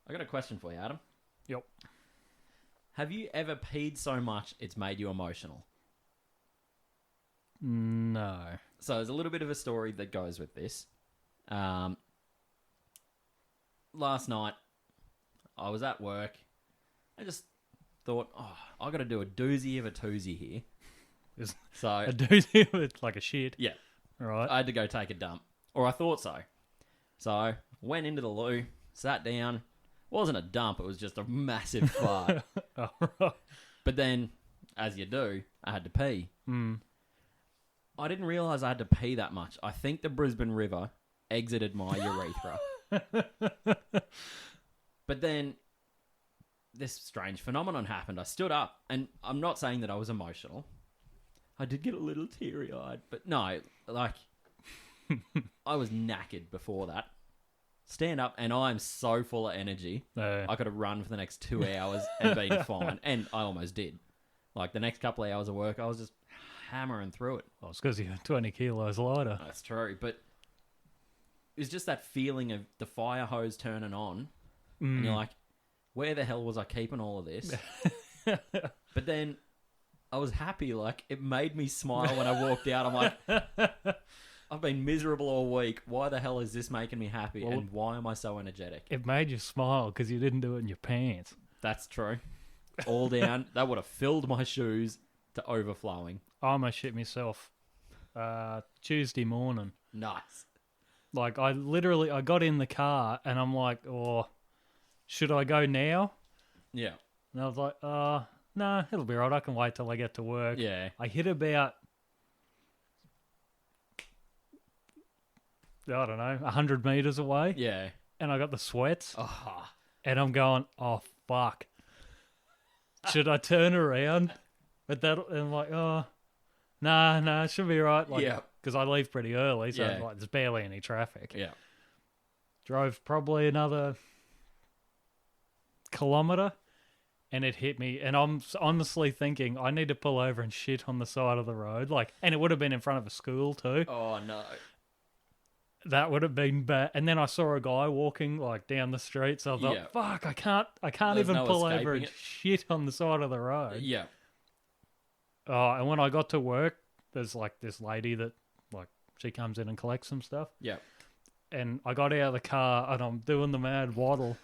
I got a question for you, Adam. Yep. Have you ever peed so much it's made you emotional? No. So there's a little bit of a story that goes with this. Last night, I was at work. I just thought, I got to do a doozy of a toozy here. So A doozy with like a shit. yeah, Right. I had to go take a dump, or I thought so. So went into the loo, sat down. It wasn't a dump; it was just a massive fart. Oh, right. But then, as you do, I had to pee. Mm. I didn't realise I had to pee that much. I think the Brisbane River exited my urethra. But then this strange phenomenon happened. I stood up, and I'm not saying that I was emotional. I did get a little teary-eyed, but no, like, I was knackered before that. Stand up, and I'm so full of energy. I could have run for the next 2 hours and been fine, and I almost did. Like, the next couple of hours of work, I was just hammering through it. Well, it's because you're 20 kilos lighter. That's true, but it was just that feeling of the fire hose turning on, and you're like, where the hell was I keeping all of this? But then I was happy. Like, it made me smile when I walked out. I'm like, I've been miserable all week. Why the hell is this making me happy? Well, and why am I so energetic? It made you smile because you didn't do it in your pants. That's true. All down. That would have filled my shoes to overflowing. I almost shit myself Tuesday morning. Nice. Like, I got in the car and I'm like, should I go now? Yeah. And I was like, no, it'll be right. I can wait till I get to work. Yeah. I hit about, I don't know, 100 meters away. Yeah. And I got the sweats. Oh. And I'm going, oh, fuck. Should I turn around? But that, and I'm like, nah, it should be right. Like, Yeah. Because I leave pretty early, so Yeah. like, there's barely any traffic. Yeah. Drove probably another kilometre, and it hit me. And I'm honestly thinking, I need to pull over and shit on the side of the road. Like, and it would have been in front of a school too. Oh, no. That would have been bad. And then I saw a guy walking like down the street, so I thought, Yeah. fuck, I can't There's even no pull over escaping and it. shit on the side of the road. Yeah. Oh, and when I got to work, there's like this lady that like she comes in and collects some stuff. Yeah. And I got out of the car and I'm doing the mad waddle.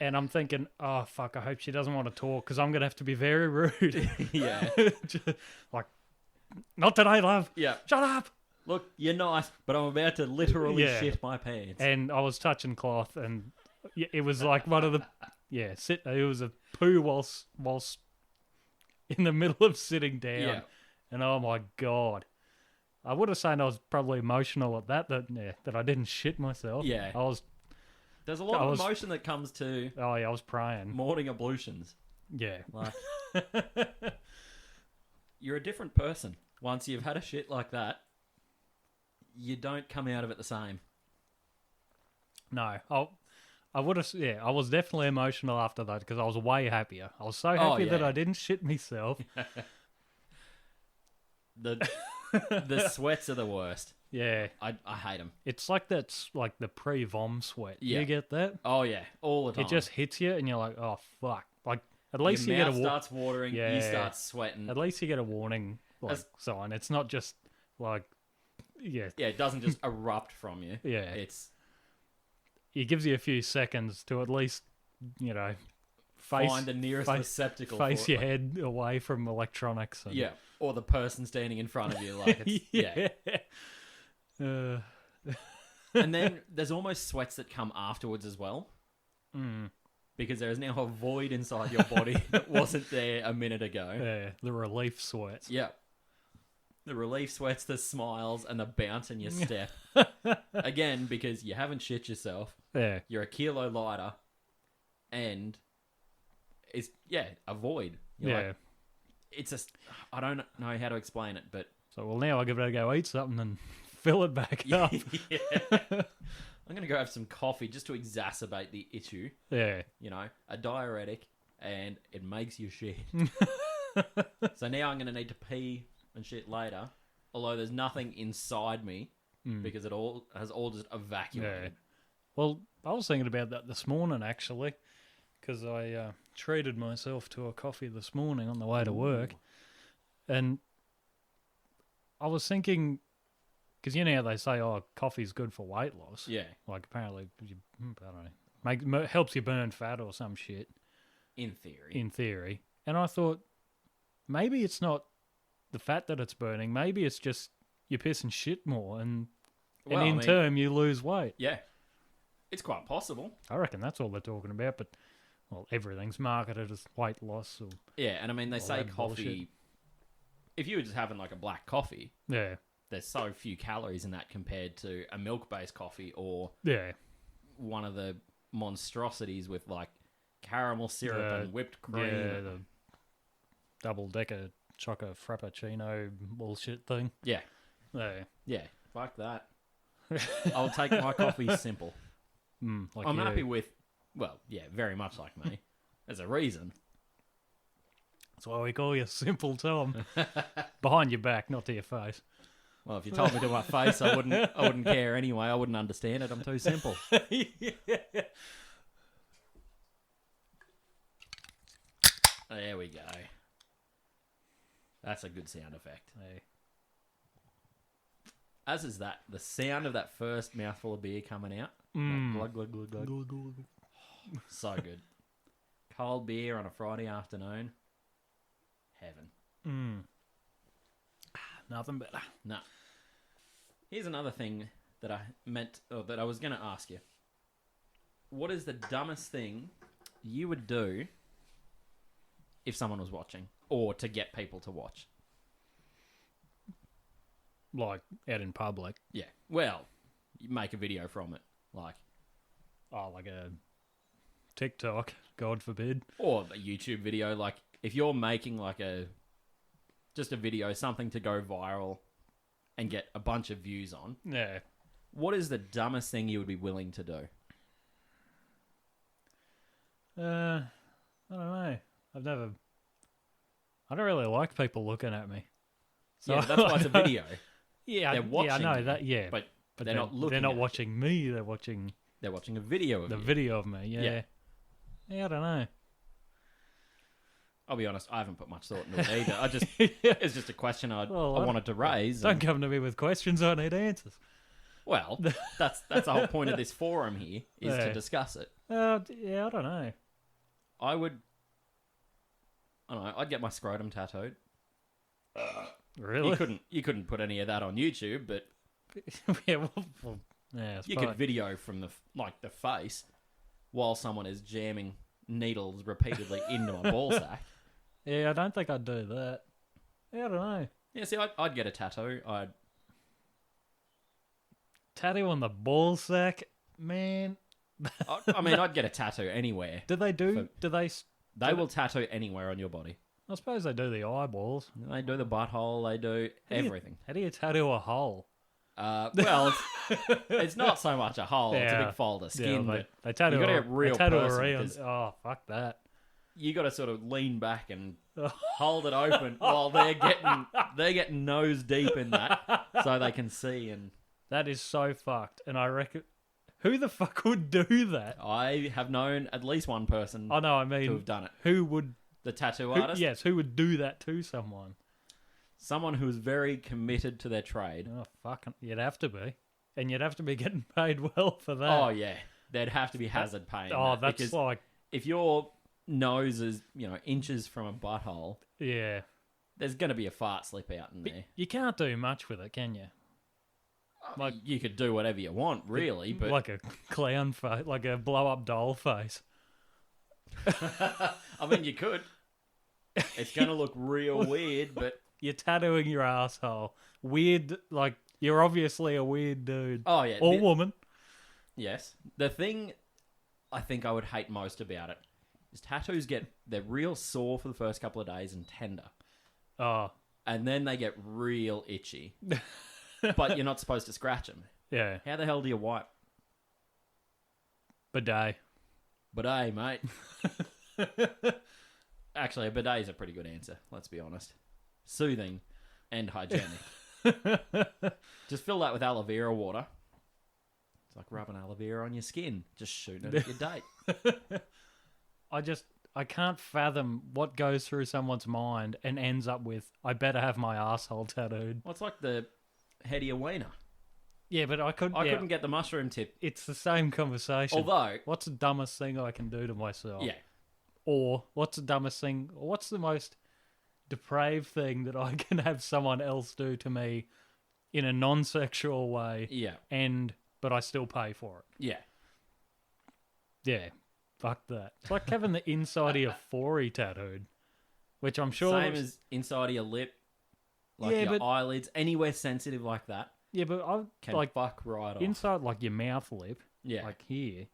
And I'm thinking, oh, fuck, I hope she doesn't want to talk because I'm going to have to be very rude. Yeah. Just, like, not today, love. Yeah. Shut up. Look, you're nice, but I'm about to literally Yeah. shit my pants. And I was touching cloth and it was like one of the, it was a poo whilst in the middle of sitting down. Yeah. And oh my God. I would have said I was probably emotional at that I didn't shit myself. Yeah. There's a lot of emotion that comes to I was praying. morning ablutions. Yeah. Like, you're a different person. Once you've had a shit like that, you don't come out of it the same. No. I would have, I was definitely emotional after that because I was way happier. I was so happy that yeah. I didn't shit myself. The sweats are the worst. Yeah. I hate them. It's like that's like the pre-vom sweat. Yeah. You get that? Oh, yeah. All the time. It just hits you and you're like, oh, fuck. Like, at least Your you get mouth a starts watering, Yeah. you start sweating. At least you get a warning As- sign. It's not just like, Yeah, it doesn't just erupt from you. Yeah. It gives you a few seconds to at least, Find the nearest receptacle face for your it. head away from electronics. And, Yeah, or the person standing in front of you. Like, it's, yeah. And then there's almost sweats that come afterwards as well. Because there is now a void inside your body that wasn't there a minute ago. Yeah, the relief sweats. Yeah. The relief sweats, the smiles, and the bounce in your step. Again, because you haven't shit yourself. Yeah. You're a kilo lighter. And it's, a void. It's I don't know how to explain it, but... So, well, now I give it a go eat something and fill it back up. Yeah. I'm going to go have some coffee just to exacerbate the issue. Yeah. A diuretic, and it makes you shit. So now I'm going to need to pee and shit later, although there's nothing inside me because it all has all just evacuated. Well, I was thinking about that this morning, actually, because I treated myself to a coffee this morning on the way to work. And I was thinking, because you know how they say, oh, coffee's good for weight loss. Yeah. Like, apparently, I don't know, helps you burn fat or some shit. In theory. In theory. And I thought, maybe it's not the fat that it's burning. Maybe it's just you're pissing shit more. And in turn, you lose weight. Yeah. It's quite possible. I reckon that's all they're talking about. But, well, everything's marketed as weight loss. Or, yeah, and I mean, they say coffee... Bullshit. If you were just having like a black coffee... Yeah. There's so few calories in that compared to a milk-based coffee or one of the monstrosities with like caramel syrup and whipped cream. Yeah, the double-decker chocolate frappuccino bullshit thing. Yeah. Yeah, fuck that. I'll take my coffee simple. Like I'm happy with, well, yeah, very much like me. There's a reason. That's why we call you Simple Tom. Behind your back, not to your face. Well, if you told me to my face, I wouldn't care anyway. I wouldn't understand it. I'm too simple. There we go. That's a good sound effect. Hey. As is that, the sound of that first mouthful of beer coming out. Glug, glug, glug, glug. Glug, glug. So good. Cold beer on a Friday afternoon. Heaven. Nothing better. No. Here's another thing that I was going to ask you. What is the dumbest thing you would do if someone was watching, or to get people to watch? Like out in public. Yeah. Well, you make a video from it, like a TikTok, God forbid, or a YouTube video. Like if you're making like just a video, something to go viral and get a bunch of views on. Yeah. What is the dumbest thing you would be willing to do? I don't know. I don't really like people looking at me. So yeah, that's why it's a video. Yeah, they're watching I know you, that. Yeah, but they're not looking. They're not watching me. They're watching a video of the you. video of me. Yeah. I don't know. I'll be honest, I haven't put much thought into it either. It's just a question I wanted to raise. Don't come to me with questions, I need answers. Well, that's the whole point of this forum here, is to discuss it. I don't know. I don't know, I'd get my scrotum tattooed. Really? You couldn't put any of that on YouTube, but you could video from the face while someone is jamming needles repeatedly into my ball sack. Yeah, I don't think I'd do that. Yeah, I don't know. Yeah, see, I'd get a tattoo. Tattoo on the ball sack, man. I mean, I'd get a tattoo anywhere. Do they do? They will tattoo anywhere on your body. I suppose they do the eyeballs. They do the butthole. They do everything. How do you tattoo a hole? Well, it's not so much a hole. It's a big fold of skin. Yeah, they tattoo. You got to get real person. Around. Oh, fuck that. You got to sort of lean back and hold it open while they're getting nose deep in that, so they can see. And that is so fucked. And I reckon, who the fuck would do that? I have known at least one person. I know. I mean, to have done it. Who would? The tattoo artist. Yes. Who would do that to someone? Someone who is very committed to their trade. Oh, fucking, you'd have to be. And you'd have to be getting paid well for that. Oh, yeah. There'd have to be hazard pay. That's because like... if your nose is, inches from a butthole... Yeah. There's going to be a fart slip out in there. You can't do much with it, can you? Like you could do whatever you want, really, but... Like a clown face, like a blow-up doll face. I mean, you could. It's going to look real weird, but... You're tattooing your asshole. Weird, like, you're obviously a weird dude. Oh, yeah. Or woman. Yes. The thing I think I would hate most about it is tattoos they're real sore for the first couple of days and tender. Oh. And then they get real itchy. But you're not supposed to scratch them. Yeah. How the hell do you wipe? Bidet. Bidet, mate. Actually, a bidet is a pretty good answer, let's be honest. Soothing and hygienic. Just fill that with aloe vera water. It's like rubbing aloe vera on your skin, just shooting it at your date. I can't fathom what goes through someone's mind and ends up with, I better have my asshole tattooed. Well, it's like the head of your wiener. Yeah, but I couldn't get the mushroom tip. It's the same conversation. Although, what's the dumbest thing I can do to myself? yeah. Or what's the dumbest thing, or what's the most depraved thing that I can have someone else do to me in a non-sexual way? Yeah. But I still pay for it. Yeah. Yeah. Fuck that. It's like having the inside of your forehead tattooed, which I'm sure... Same as inside of your lip, like Yeah, your but- eyelids, anywhere sensitive like that. Yeah, but I Can like fuck right off. inside, like your mouth lip, Yeah. like here.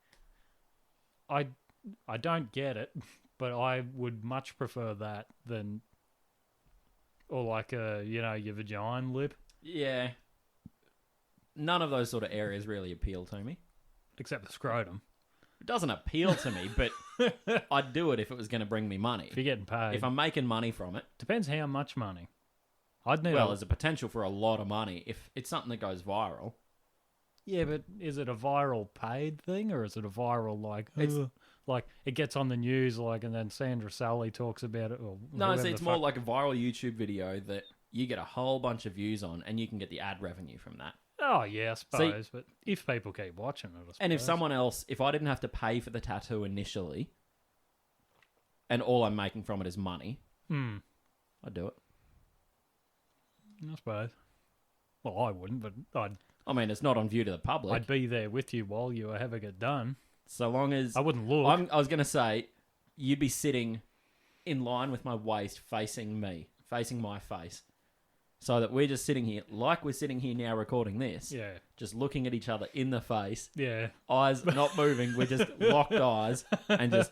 I don't get it, but I would much prefer that than, or like your vagina lip, Yeah. None of those sort of areas really appeal to me. except the scrotum. It doesn't appeal to me, but I'd do it if it was going to bring me money. If you're getting paid, If I'm making money from it, depends how much money. I'd need. well, there's a potential for a lot of money if it's something that goes viral. Yeah, but is it a viral paid thing or is it a viral It's- like it gets on the news and then Sandra Sully talks about it? Or No, whoever see, the it's more fuck- like a viral YouTube video that you get a whole bunch of views on and you can get the ad revenue from that. Oh yeah, I suppose. But if people keep watching it, I suppose. And if someone else, if I didn't have to pay for the tattoo initially and all I'm making from it is money, I'd do it. I suppose. Well, I wouldn't, but I mean, it's not on view to the public. I'd be there with you while you were having it done. So long as... I wouldn't look. I was going to say, you'd be sitting in line with my waist facing me, facing my face. So that we're just sitting here, like we're sitting here now recording this, Yeah. just looking at each other in the face, Yeah. eyes not moving, we're just locked eyes, and just,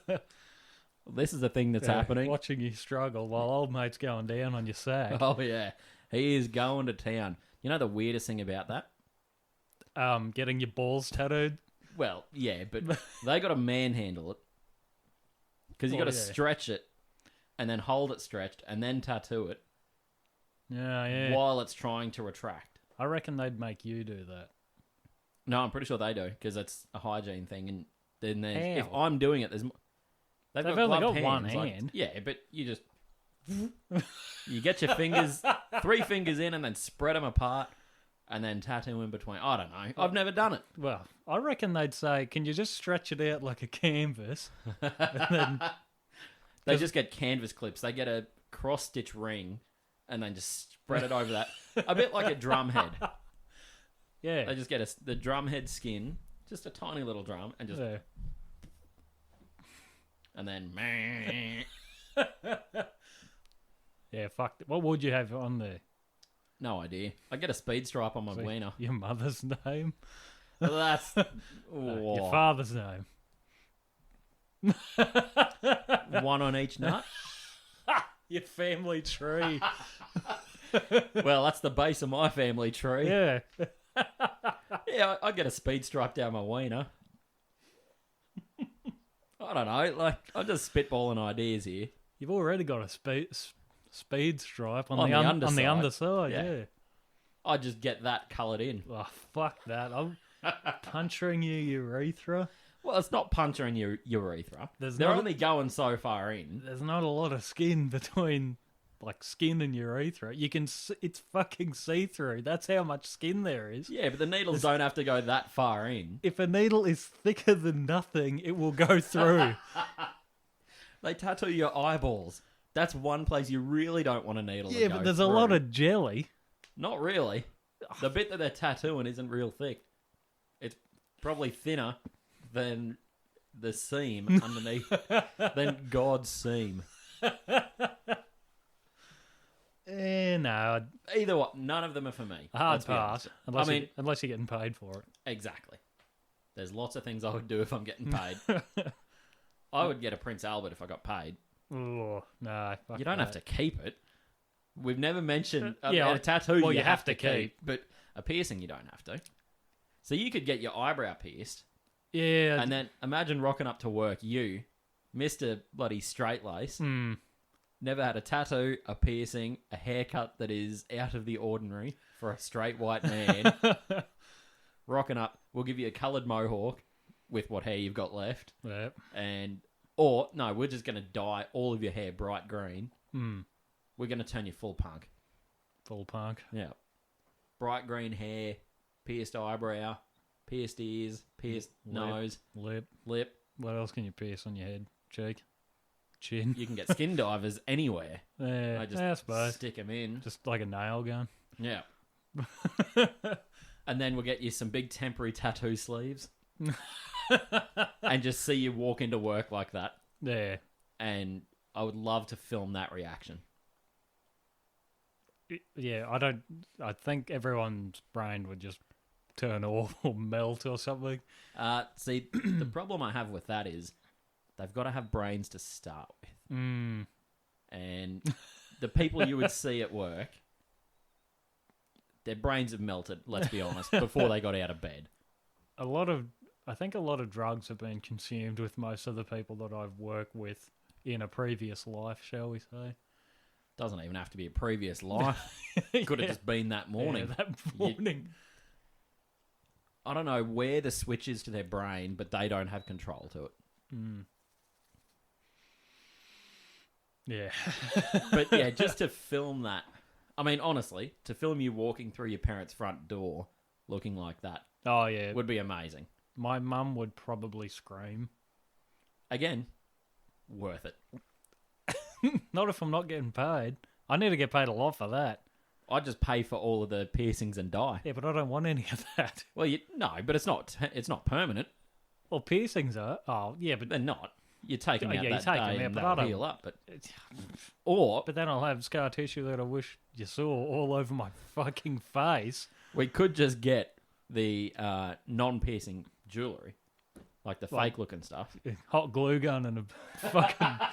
this is the thing that's Yeah, happening. Watching you struggle while old mate's going down on your sack. Oh, yeah. He is going to town. You know the weirdest thing about that? Getting your balls tattooed. Well, yeah, but they got to manhandle it. Because you Well, got to yeah. stretch it, and then hold it stretched, and then tattoo it Yeah. while it's trying to retract. I reckon they'd make you do that. No, I'm pretty sure they do, because it's a hygiene thing. And then there's, if How? I'm doing it, they've They've got only gloved got one hands, like- hand. yeah, but you just... you get your fingers, 3 fingers in, and then spread them apart, and then tattoo in between. I don't know. I've never done it. Well, I reckon they'd say, can you just stretch it out like a canvas? And then, They just get canvas clips. They get a cross-stitch ring, and then just spread it over that. A bit like a drum head. yeah. They just get the drum head skin, just a tiny little drum, and just... Yeah. And then... Yeah, fuck. What would you have on there? No idea. I get a speed stripe on my See, wiener. Your mother's name? That's... No, your father's name. One on each nut. Your family tree. Well, that's the base of my family tree. Yeah. Yeah, I get a speed stripe down my wiener. I don't know. Like, I'm just spitballing ideas here. You've already got a speed stripe on, On the the on the underside. underside. Yeah. Yeah. I just get that coloured in. Oh, fuck that. I'm puncturing your urethra. Well, it's not puncturing your urethra. There's They're not- only going so far in. There's not a lot of skin between, like, skin and urethra. You can, it's fucking see-through. That's how much skin there is. Yeah, but the needles don't have to go that far in. If a needle is thicker than nothing, it will go through. They tattoo your eyeballs. That's one place you really don't want a needle to Yeah, go but there's a through. lot of jelly. Not really. The bit that they're tattooing isn't real thick. It's probably thinner than the seam underneath, than God's seam. No, Either way, none of them are for me. a hard Let's be honest. pass. I mean, Unless you're getting paid for it. exactly. There's lots of things I would do if I'm getting paid. I would get a Prince Albert if I got paid. Oh, no. You don't have to keep it. We've never mentioned Yeah, a tattoo. well, you you have have to to keep. but a piercing you don't have to. So you could get your eyebrow pierced, Yeah. and then imagine rocking up to work. You, Mr. Bloody Straight Lace, never had a tattoo, a piercing, a haircut that is out of the ordinary for a straight white man. Rocking up we'll give you a coloured mohawk with what hair you've got left. Yep. Or, no, we're just going to dye all of your hair bright green. Hmm. We're going to turn you full punk. Full punk. Yeah. Bright green hair, pierced eyebrow, pierced ears, pierced nose, Lip. lip. What else can you pierce on your head? Cheek? Chin? You can get skin divers anywhere. Yeah, I suppose. Stick them in. Just like a nail gun. Yeah. And then we'll get you some big temporary tattoo sleeves. And just see you walk into work like that. Yeah. And I would love to film that reaction. Yeah, I think everyone's brain would just turn off or melt or something. See, the problem I have with that is they've got to have brains to start with. Mm. And the people you would see at work, their brains have melted, let's be honest, before they got out of bed. I think a lot of drugs have been consumed with most of the people that I've worked with in a previous life, shall we say. Doesn't even have to be a previous life. Could have just been that morning. Yeah, that morning. I don't know where the switch is to their brain, but they don't have control to it. Mm. Yeah. But yeah, just to film that. I mean, honestly, to film you walking through your parents' front door looking like that Oh, yeah. would be amazing. My mum would probably scream. Again, worth it. Not if I'm not getting paid. I need to get paid a lot for that. I'd just pay for all of the piercings and dye. Yeah, but I don't want any of that. Well, no, but it's not permanent. Well, piercings are. Oh, yeah, but They're not. You take them out you that take day them out, and but they'll I don't. heal up. But then I'll have scar tissue that I wish you saw all over my fucking face. We could just get the non-piercing jewellery, like the fake looking stuff. Hot glue gun and a fucking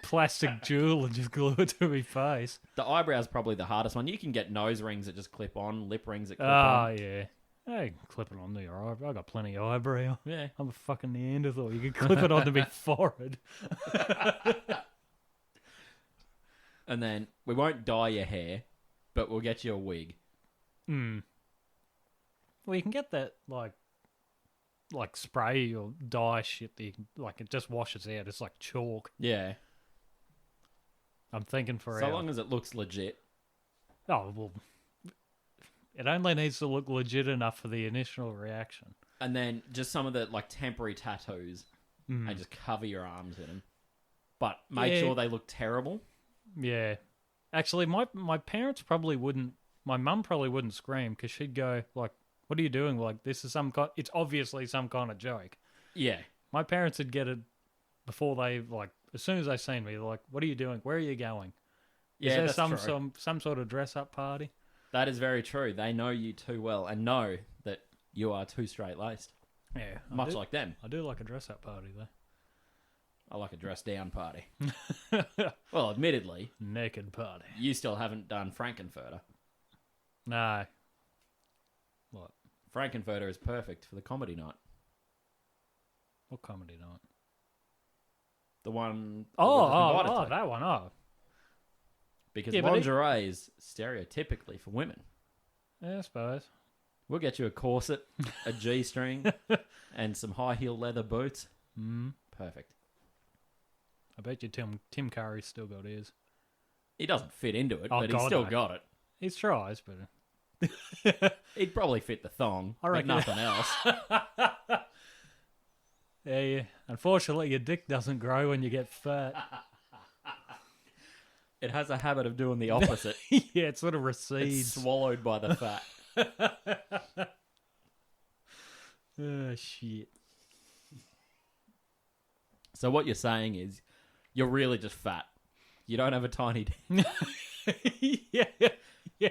plastic jewel and just glue it to my face. The eyebrow's probably the hardest one. You can get nose rings that just clip on, lip rings that clip Oh, on. yeah. Hey, clip it onto your eyebrow. I got plenty of eyebrow. Yeah. I'm a fucking Neanderthal. You can clip it onto my forehead. And then we won't dye your hair, but we'll get you a wig. Hmm. Well, you can get that, like spray or dye shit that you can, like, it just washes out. It's like chalk. Yeah. I'm thinking for So long as it looks legit. Oh, well, it only needs to look legit enough for the initial reaction. And then just some of the, like, temporary tattoos. And just cover your arms in them. But make sure they look terrible. Yeah. Actually, my parents probably wouldn't... My mum probably wouldn't scream because she'd go, like, what are you doing? Like, this is some kind... It's obviously some kind of joke. Yeah. My parents would get it before they, like... As soon as they seen me, they're like, what are you doing? Where are you going? Yeah, is there that's true. some sort of dress-up party? That is very true. They know you too well and know that you are too straight-laced. Yeah. Much like them. I do like a dress-up party, though. I like a dress-down party. Well, admittedly, Naked party. you still haven't done Frankenfurter. No. What? Frankenfurter is perfect for the comedy night. What comedy night? The one... Oh, that one. Oh. Because Yeah, but lingerie is stereotypically for women. Yeah, I suppose. We'll get you a corset, a G-string, and some high-heel leather boots. Perfect. I bet you Tim Curry's still got his. He doesn't fit into it, Oh, but God, he's still no. got it. He tries, but... He'd probably fit the thong, I but reckon- nothing else. Yeah. Unfortunately, your dick doesn't grow when you get fat. It has a habit of doing the opposite. Yeah, it sort of It's recedes. swallowed by the fat. Oh, shit. So what you're saying is, you're really just fat. You don't have a tiny dick. Yeah. It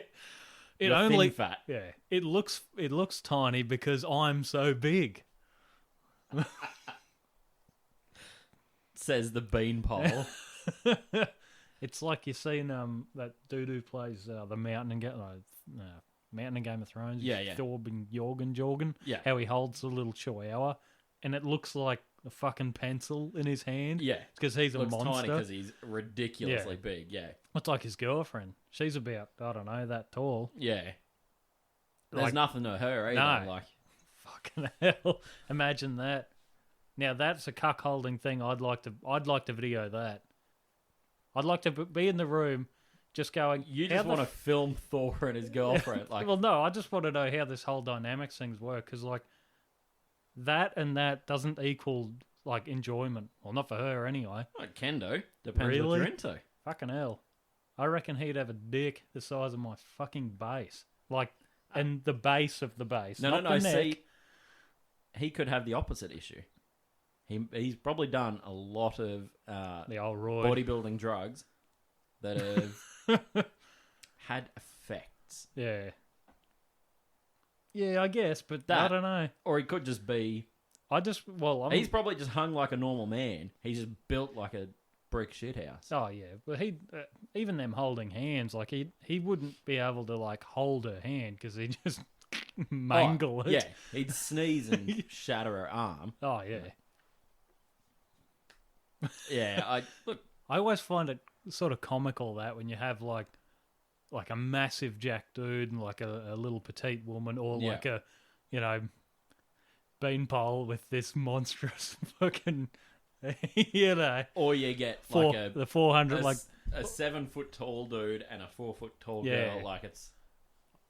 You're only thin fat. Yeah. It looks tiny because I'm so big. Says the beanpole. It's like you seen that dude who plays the Mountain in Game of Thrones. Yeah, yeah. Thorben Jorgen. Yeah. How he holds the little chihuahua, and it looks like a fucking pencil in his hand. Yeah. It's because he's a Looks monster. tiny because he's ridiculously big. Yeah. It's like his girlfriend. She's about, I don't know, that tall. Yeah. There's Like- nothing to her either. No. Like, Fuck. Fucking hell! Imagine that. Now that's a cuckolding thing. I'd like to video that. I'd like to be in the room, just going. You just want to film Thor and his girlfriend, like. Well, no, I just want to know how this whole dynamics things work, because like that and that doesn't equal like enjoyment. Well, not for her anyway. Well, it can do. Depends what Really? you're into. Fucking hell! I reckon he'd have a dick the size of my fucking base, like, and the base of the base. No, not no, no. the neck. See, he could have the opposite issue. He's probably done a lot of The old Roy. bodybuilding drugs that have had effects. Yeah. Yeah, I guess, but I That- don't know. Or he could just be... I'm... He's probably just hung like a normal man. He's just built like a brick shithouse. Oh yeah, but he even them holding hands, like he wouldn't be able to like hold her hand because he just mangle it. Yeah, he'd sneeze and shatter her arm. Oh yeah. Yeah, I always find it sort of comical that when you have like a massive jack dude and like a little petite woman, or Yeah. like a beanpole with this monstrous fucking or you get the 400 like a 7 foot tall dude and a 4 foot tall Yeah. girl. Like it's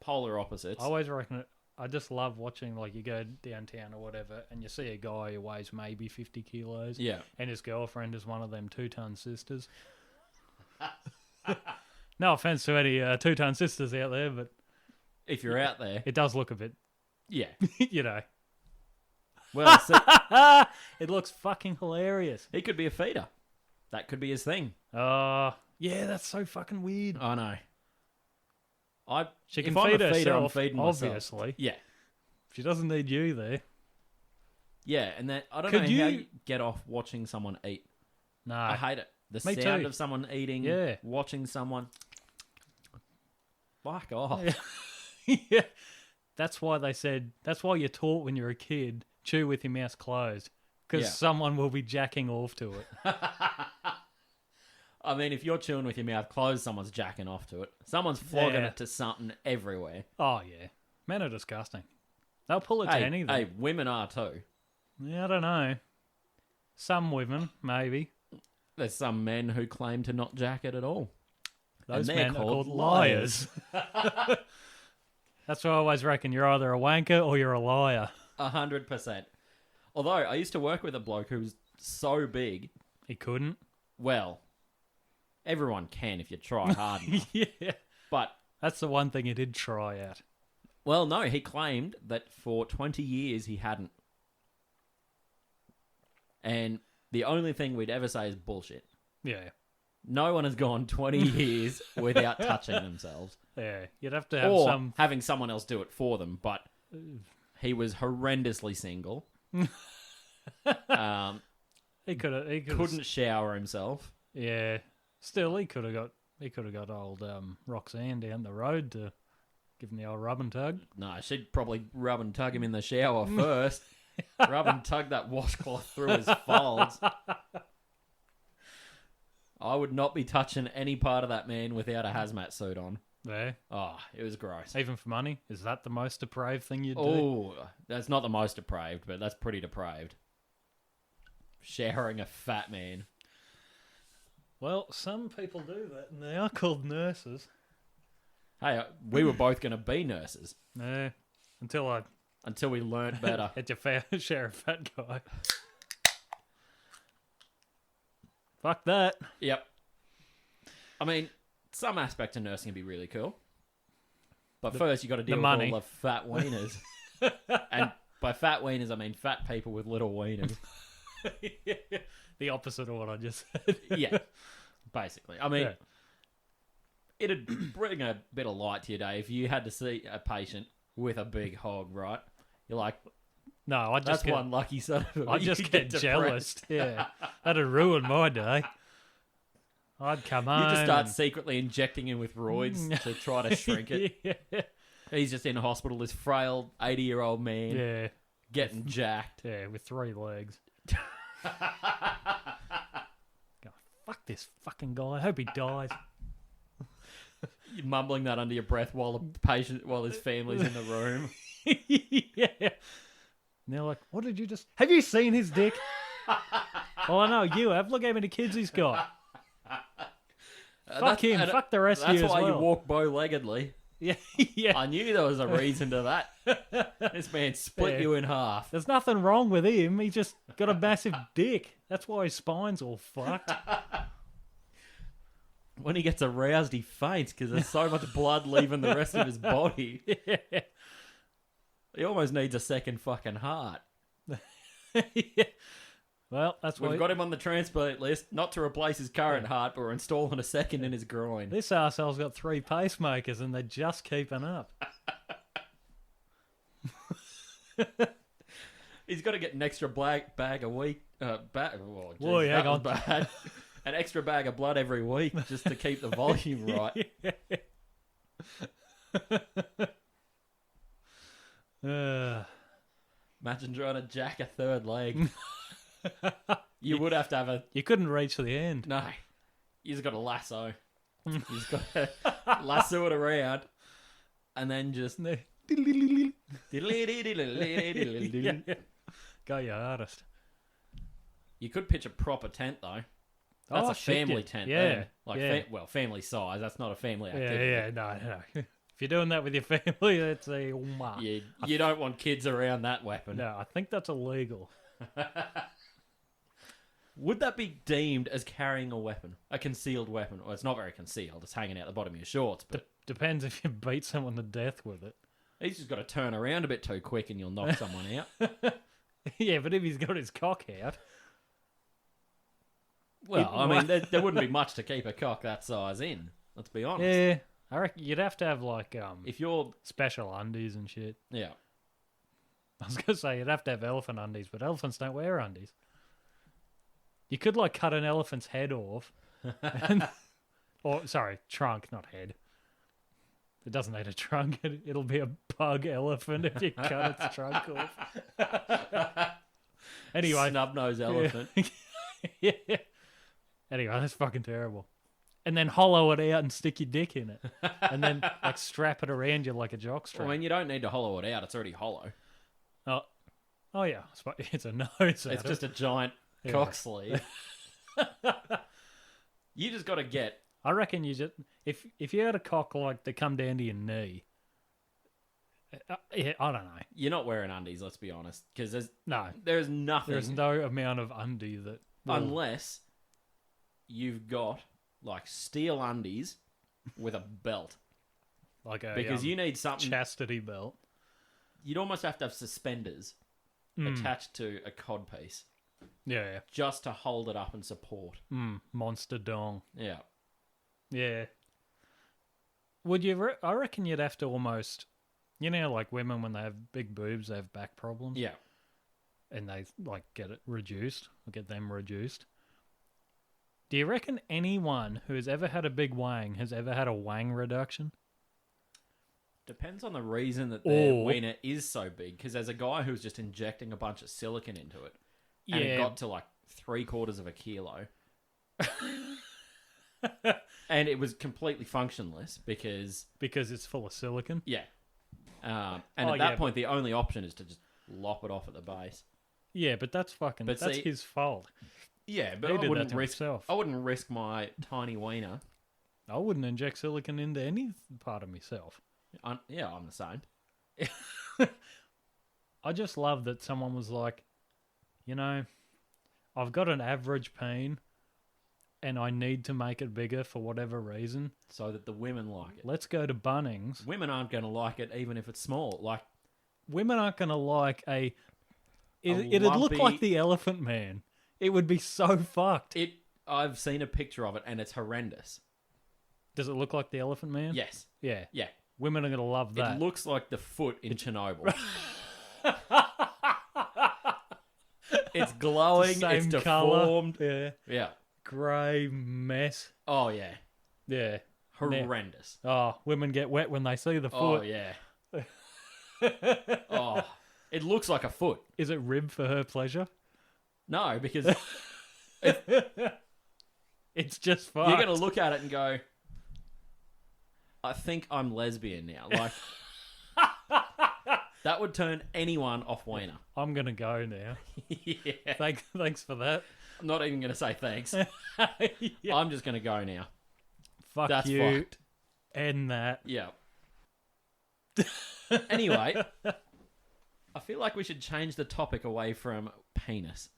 polar opposites. I always reckon it. I just love watching, like, you go downtown or whatever, and you see a guy who weighs maybe 50 kilos, Yeah. and his girlfriend is one of them 2-ton sisters. No offense to any 2-ton sisters out there, but If you're out there, it does look a bit, yeah. Well, see, it looks fucking hilarious. he could be a feeder. That could be his thing. Yeah, that's so fucking weird. I know. She can if I'm feed a feeder, I'm herself, feeding myself. obviously. Yeah. She doesn't need you there. Yeah, and that I don't Could know how you- you get off watching someone eat. No. I hate it. The Me sound too. of someone eating, Yeah. watching someone. Fuck off. Yeah. That's why you're taught when you're a kid, chew with your mouth closed. Because Yeah. someone will be jacking off to it. I mean, if you're chewing with your mouth closed, someone's jacking off to it. Someone's flogging Yeah. it to something everywhere. Oh, yeah. Men are disgusting. They'll pull it to anything. Hey, women are too. Yeah, I don't know. Some women, maybe. There's some men who claim to not jack it at all. Those And they're men are called called liars. That's why I always reckon you're either a wanker or you're a liar. 100%. Although, I used to work with a bloke who was so big. He couldn't. Well, everyone can if you try hard enough. Yeah. But, That's the one thing he did try at. well, no, he claimed that for 20 years he hadn't. And the only thing we'd ever say is bullshit. Yeah. No one has gone 20 years without touching themselves. Yeah. You'd have to have Or some... having someone else do it for them. But he was horrendously single. He could Couldn't shower himself. Yeah. Still, he could have got old Roxanne down the road to give him the old rub and tug. No, she'd probably rub and tug him in the shower first. Rub and tug that washcloth through his folds. I would not be touching any part of that man without a hazmat suit on. Yeah. Oh, it was gross. Even for money? Is that the most depraved thing you'd do? Oh, that's not the most depraved, but that's pretty depraved. Showering a fat man. Well, some people do that, and they are called nurses. Hey, we were both going to be nurses Yeah. Until we learnt better. had your fair share of fat guy. Fuck that. Yep. I mean, some aspect of nursing can be really cool. But first, you got to deal with money. all the fat wieners. And by fat wieners, I mean fat people with little wieners. The opposite of what I just said. Yeah, basically. I mean, Yeah. it'd bring a bit of light to your day if you had to see a patient with a big hog, right? You're like, No, I that's just get, one lucky son of a I just you get depressed. jealous. Yeah. That'd ruin my day. I'd come home. You just start and- secretly injecting him with roids to try to shrink it. Yeah. He's just in hospital, this frail 80-year-old man Yeah. getting jacked. Yeah, with 3 legs. Go, fuck this fucking guy. I hope he dies. You're mumbling that under your breath while his family's in the room. Yeah. And they're like, what did you just... Have you seen his dick? Well, I know you have. Look how many kids he's got. Fuck him. Fuck the rest of you as well. That's why you walk bow-leggedly. Yeah, yeah. I knew there was a reason to that. This man split you in half. There's nothing wrong with him. He just got a massive dick. That's why his spine's all fucked. When he gets aroused, he faints because there's so much blood leaving the rest of his body. Yeah. He almost needs a second fucking heart. Yeah. Well, that's why we've got him on the transplant list, not to replace his current heart, but we're installing a second in his groin. This arsehole's got 3 pacemakers and they're just keeping up. He's got to get an extra bag a week. Whoa, hang that on. was bad. An extra bag of blood every week just to keep the volume right. Imagine trying to jack a third leg. You would have to have a... You couldn't reach the end. No. You just got a lasso. You just got to lasso it around and then just... Go your hardest. You could pitch a proper tent though. That's a family tent. Yeah. Then. Family size. That's not a family activity. Yeah, no. If you're doing that with your family, that's a... You don't want kids around that weapon. No, I think that's illegal. Would that be deemed as carrying a weapon? A concealed weapon? Well, it's not very concealed. It's hanging out the bottom of your shorts. But depends if you beat someone to death with it. He's just got to turn around a bit too quick and you'll knock someone out. Yeah, but if he's got his cock out... Well, I mean, there wouldn't be much to keep a cock that size in. Let's be honest. Yeah, I reckon you'd have to have, like... if you're... special undies and shit. Yeah. I was going to say, you'd have to have elephant undies, but elephants don't wear undies. You could, like, cut an elephant's head off. Trunk, not head. It doesn't need a trunk. It'll be a pug elephant if you cut its trunk off. Anyway. Snub-nosed elephant. Yeah. Anyway, that's fucking terrible. And then hollow it out and stick your dick in it. And then, like, strap it around you like a jockstrap. I mean, you don't need to hollow it out. It's already hollow. Oh yeah. It's a nose. It's just a giant cock sleeve. You just got to get... I reckon you just... If you had a cock like to come down to your knee... I don't know. You're not wearing undies, let's be honest. Because there's nothing... There's no amount of undie that... Unless you've got, like, steel undies with a belt. Like a... Because you need something... Chastity belt. You'd almost have to have suspenders attached to a codpiece. Yeah. Just to hold it up and support. Monster dong. Yeah. Yeah. Would you... I reckon you'd have to almost... You know, like women, when they have big boobs, they have back problems. Yeah. And they, like, get it reduced, or get them reduced. Do you reckon anyone who has ever had a big wang has ever had a wang reduction? Depends on the reason that their wiener is so big. Because there's a guy who was just injecting a bunch of silicone into it. And it got to, like, 3/4 of a kilo. And it was completely functionless because... Because it's full of silicone? Yeah. And at that point, the only option is to just lop it off at the base. Yeah, but that's fucking... That's his fault. Yeah, but I wouldn't risk my tiny wiener. I wouldn't inject silicone into any part of myself. I'm the same. I just love that someone was like, you know, I've got an average peen and I need to make it bigger for whatever reason. So that the women like it. Let's go to Bunnings. Women aren't going to like it even if it's small. Like, women aren't going to like it'd look like the Elephant Man. It would be so fucked. I've seen a picture of it and it's horrendous. Does it look like the Elephant Man? Yes. Yeah. Yeah. Women are going to love that. It looks like the foot in Chernobyl. It's glowing. It's deformed. Color. Yeah. Yeah. Grey mess. Oh, yeah. Yeah. Horrendous. Women get wet when they see the foot. Oh, yeah. Oh, it looks like a foot. Is it ribbed for her pleasure? No, because it's just fucked. You're going to look at it and go, I think I'm lesbian now. Like, That would turn anyone off Wiener. I'm going to go now. Yeah. Thanks for that. I'm not even going to say thanks. Yeah. I'm just going to go now. Fuck That's you. fucked. End that. Yeah. Anyway, I feel like we should change the topic away from penis.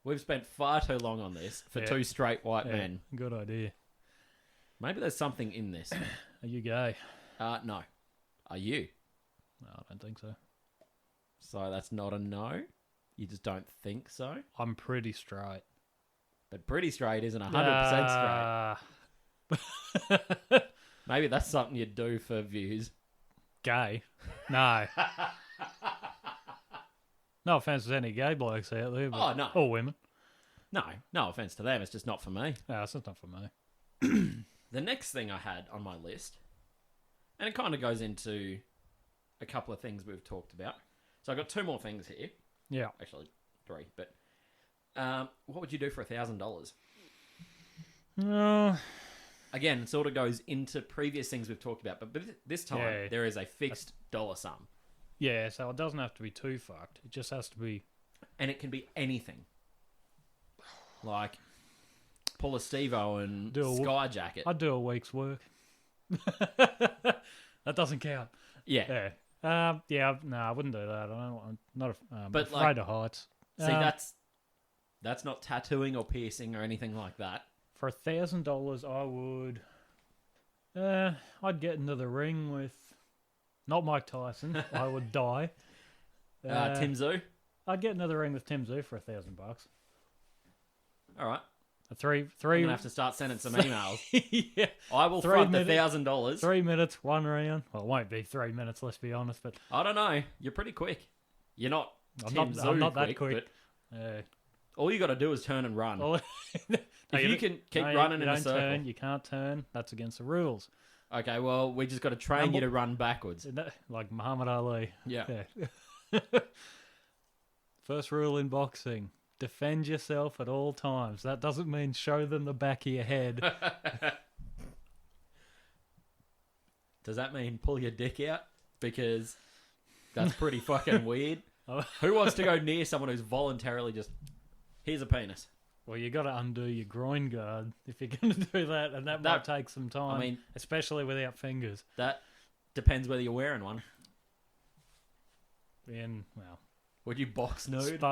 We've spent far too long on this for two straight white men. Good idea. Maybe there's something in this. Are you gay? No. Are you? No, I don't think so. So that's not a no? You just don't think so? I'm pretty straight. But pretty straight isn't 100% straight. Maybe that's something you'd do for views. Gay? No. No offense to any gay blokes out there. But, Oh, no. Or women. No offense to them. It's just not for me. No, it's not for me. The next thing I had on my list, and it kind of goes into a couple of things we've talked about. So I've got two more things here. Yeah. Actually, three. But what would you do for $1,000? Again, it sort of goes into previous things we've talked about. But this time, there is a fixed dollar sum. Yeah, so it doesn't have to be too fucked. It just has to be... And it can be anything. Like, pull a Steve-O and sky jacket. I'd do a week's work. That doesn't count. Yeah. No, I wouldn't do that. I'm not afraid of heights. See, that's not tattooing or piercing or anything like that. For $1,000, I would... I'd get into the ring with... Not Mike Tyson. I would die. Tim Zoo? I'd get into the ring with Tim Zoo for $1,000. All right. I'm gonna have to start sending some emails. Yeah. I will front the $1,000. 3 minutes, one round. Well, it won't be 3 minutes. Let's be honest. But I don't know. You're pretty quick. You're not. I'm not that quick. But all you got to do is turn and run. If you can keep running in a circle, you can't turn. That's against the rules. Okay. Well, we just got to train you to run backwards, like Muhammad Ali. Yeah. First rule in boxing. Defend yourself at all times. That doesn't mean show them the back of your head. Does that mean pull your dick out? Because that's pretty fucking weird. Who wants to go near someone who's voluntarily just, here's a penis? Well, you got to undo your groin guard if you're going to do that, and that might take some time. I mean, especially without fingers. That depends whether you're wearing one. Would you box nude?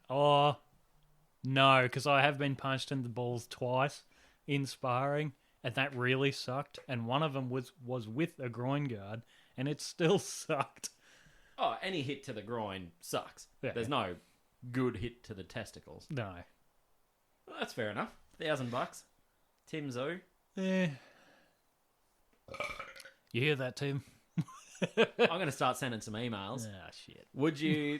Oh, no, because I have been punched in the balls twice in sparring, and that really sucked. And one of them was with a groin guard, and it still sucked. Oh, any hit to the groin sucks. Yeah. There's no good hit to the testicles. No. Well, that's fair enough. $1,000. Tim Zoo. Yeah. You hear that, Tim? I'm going to start sending some emails. Ah, shit. Would you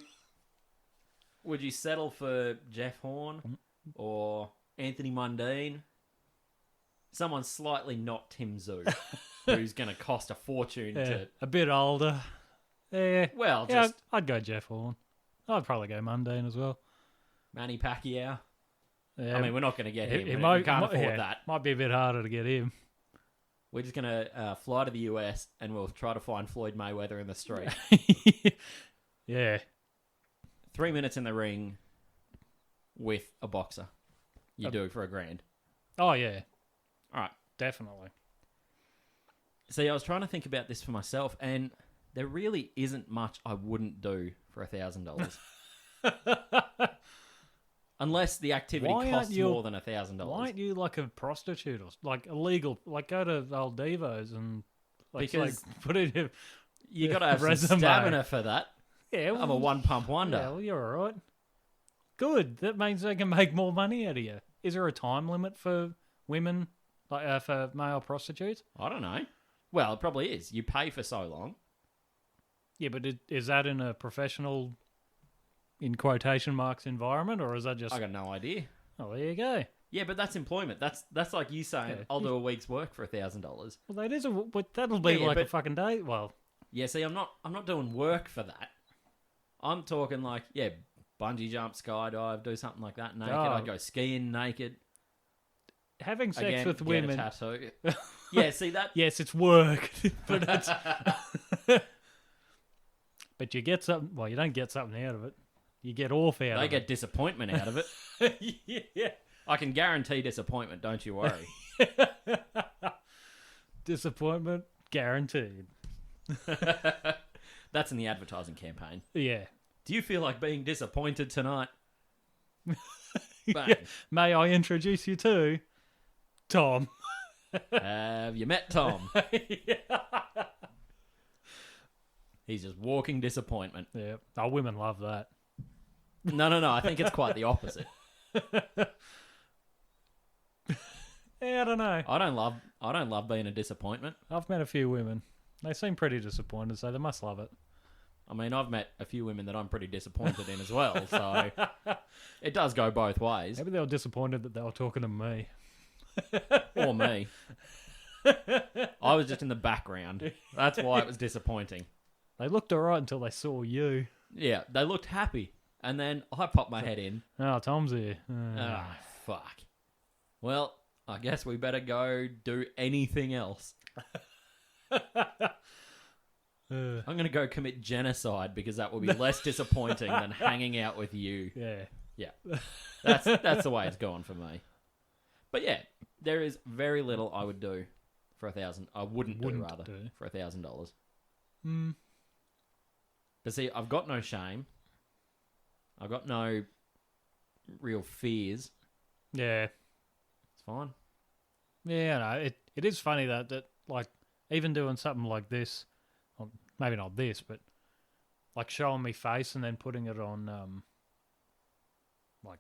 settle for Jeff Horn or Anthony Mundine? Someone slightly not Tim Zoo, who's going to cost a fortune to... A bit older. Yeah. Well, I'd go Jeff Horn. I'd probably go Mundine as well. Manny Pacquiao. Yeah, I mean, we're not going to get him. We can't afford that. Might be a bit harder to get him. We're just going to fly to the US and we'll try to find Floyd Mayweather in the street. Yeah. 3 minutes in the ring with a boxer. You do it for $1,000. Oh, yeah. All right. Definitely. See, I was trying to think about this for myself, and there really isn't much I wouldn't do for $1,000. Unless the activity costs more than $1,000. Why aren't you like a prostitute or like illegal? Like go to old Devos and because put in your you got to have some stamina for that. Yeah, well, I'm a one-pump wonder. Yeah, well, you're all right. Good. That means they can make more money out of you. Is there a time limit for women, like for male prostitutes? I don't know. Well, it probably is. You pay for so long. Yeah, but is that in a professional, in quotation marks, environment, or is that just... I got no idea. Oh, there you go. Yeah, but that's employment. That's like you saying, I'll do a week's work for $1,000. Well, that is but that'll be a fucking day. Well, yeah. See, I'm not doing work for that. I'm talking like, bungee jump, skydive, do something like that naked. I'd go skiing naked. Having sex with women. Get a tattoo. Yeah, see that? Yes, it's work, but it's But you get something. Well, you don't get something out of it. You get off out of They it. get disappointment out of it. Yeah. I can guarantee disappointment, don't you worry. Disappointment guaranteed. That's in the advertising campaign. Yeah. Do you feel like being disappointed tonight? Bang. Yeah. May I introduce you to Tom? Have you met Tom? He's just walking disappointment. Yeah. Oh, women love that. No. I think it's quite the opposite. Yeah, I don't know. I don't love being a disappointment. I've met a few women. They seem pretty disappointed, so they must love it. I mean, I've met a few women that I'm pretty disappointed in as well, so it does go both ways. Maybe they were disappointed that they were talking to me. Or me. I was just in the background. That's why it was disappointing. They looked alright until they saw you. Yeah, they looked happy. And then I popped my head in. Oh, Tom's here. Ah, fuck. Well, I guess we better go do anything else. I'm going to go commit genocide because that will be less disappointing than hanging out with you. Yeah. That's the way it's going for me. But yeah, there is very little I would do for $1,000. I wouldn't do for $1,000. But see, I've got no shame. I've got no real fears. Yeah. It's fine. Yeah, no, it is funny that like even doing something like this, well, maybe not this, but like showing me face and then putting it on like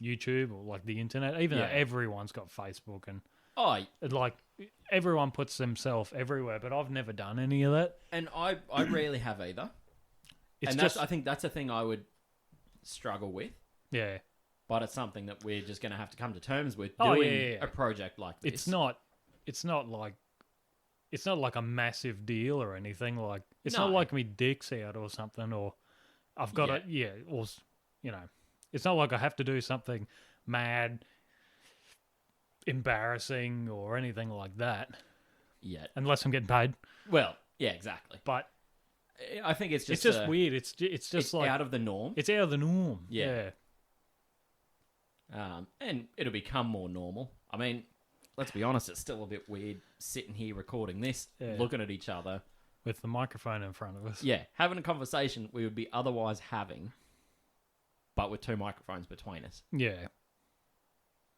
YouTube or like the internet, even though everyone's got Facebook and like everyone puts themselves everywhere, but I've never done any of that. And I rarely have either. I think that's a thing I would struggle with. Yeah. But it's something that we're just going to have to come to terms with doing a project like this. It's not like a massive deal or anything. Like it's not like me dick's out or something, or I've got or you know, it's not like I have to do something mad, embarrassing or anything like that. Yeah. Unless I'm getting paid. Well, yeah, exactly. But I think it's just weird. It's just like out of the norm. It's out of the norm. Yeah. And it'll become more normal. I mean, let's be honest, it's still a bit weird sitting here recording this, looking at each other. With the microphone in front of us. Yeah, having a conversation we would be otherwise having, but with two microphones between us. Yeah.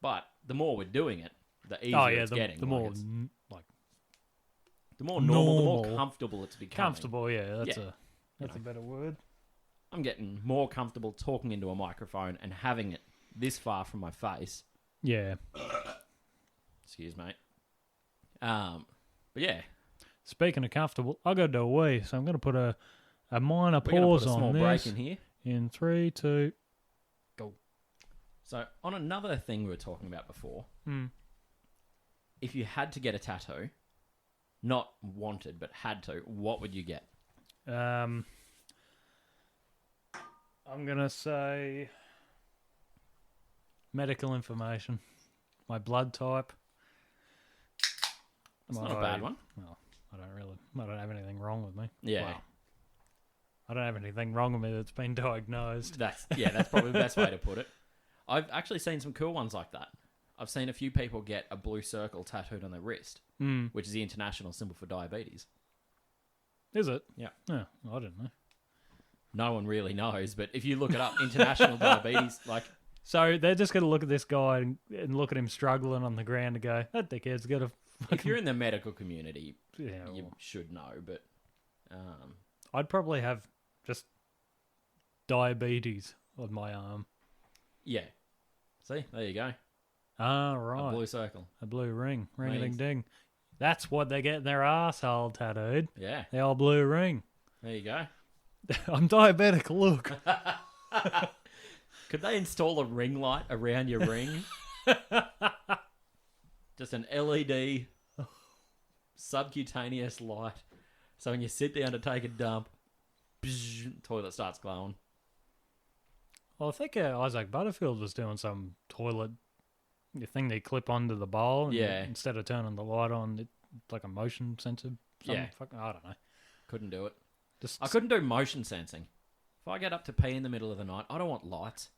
But the more we're doing it, the easier it's getting. The more normal, the more comfortable it's becoming. Comfortable, yeah. That's a better word. I'm getting more comfortable talking into a microphone and having it this far from my face. Yeah. Excuse me. But yeah. Speaking of comfortable, I got to do a wee, so I'm going to put a minor pause on this. We're going to put a small break in here. In 3, 2, go. So on another thing we were talking about before, if you had to get a tattoo, not wanted, but had to, what would you get? I'm going to say medical information. My blood type. It's not a bad one. Well, I don't have anything wrong with me. Yeah. Well, I don't have anything wrong with me that's been diagnosed. That's probably the best way to put it. I've actually seen some cool ones like that. I've seen a few people get a blue circle tattooed on their wrist, which is the international symbol for diabetes. Is it? Yeah. Oh, I don't know. No one really knows, but if you look it up, international diabetes, like... So they're just going to look at this guy and look at him struggling on the ground and go, that dickhead's got a... If you're in the medical community, you well, should know, but... I'd probably have just diabetes on my arm. Yeah. See? There you go. Ah, right. A blue circle. A blue ring. Ring-a-ding-ding. That's what they get in their arsehole tattooed. Yeah. The old blue ring. There you go. I'm diabetic, look. Could they install a ring light around your ring? Just an LED subcutaneous light. So when you sit down to take a dump, toilet starts glowing. Well, I think Isaac Butterfield was doing some toilet thing they clip onto the bowl. And instead of turning the light on, it's like a motion sensor. Yeah. I don't know. Couldn't do it. Just I couldn't do motion sensing. If I get up to pee in the middle of the night, I don't want lights.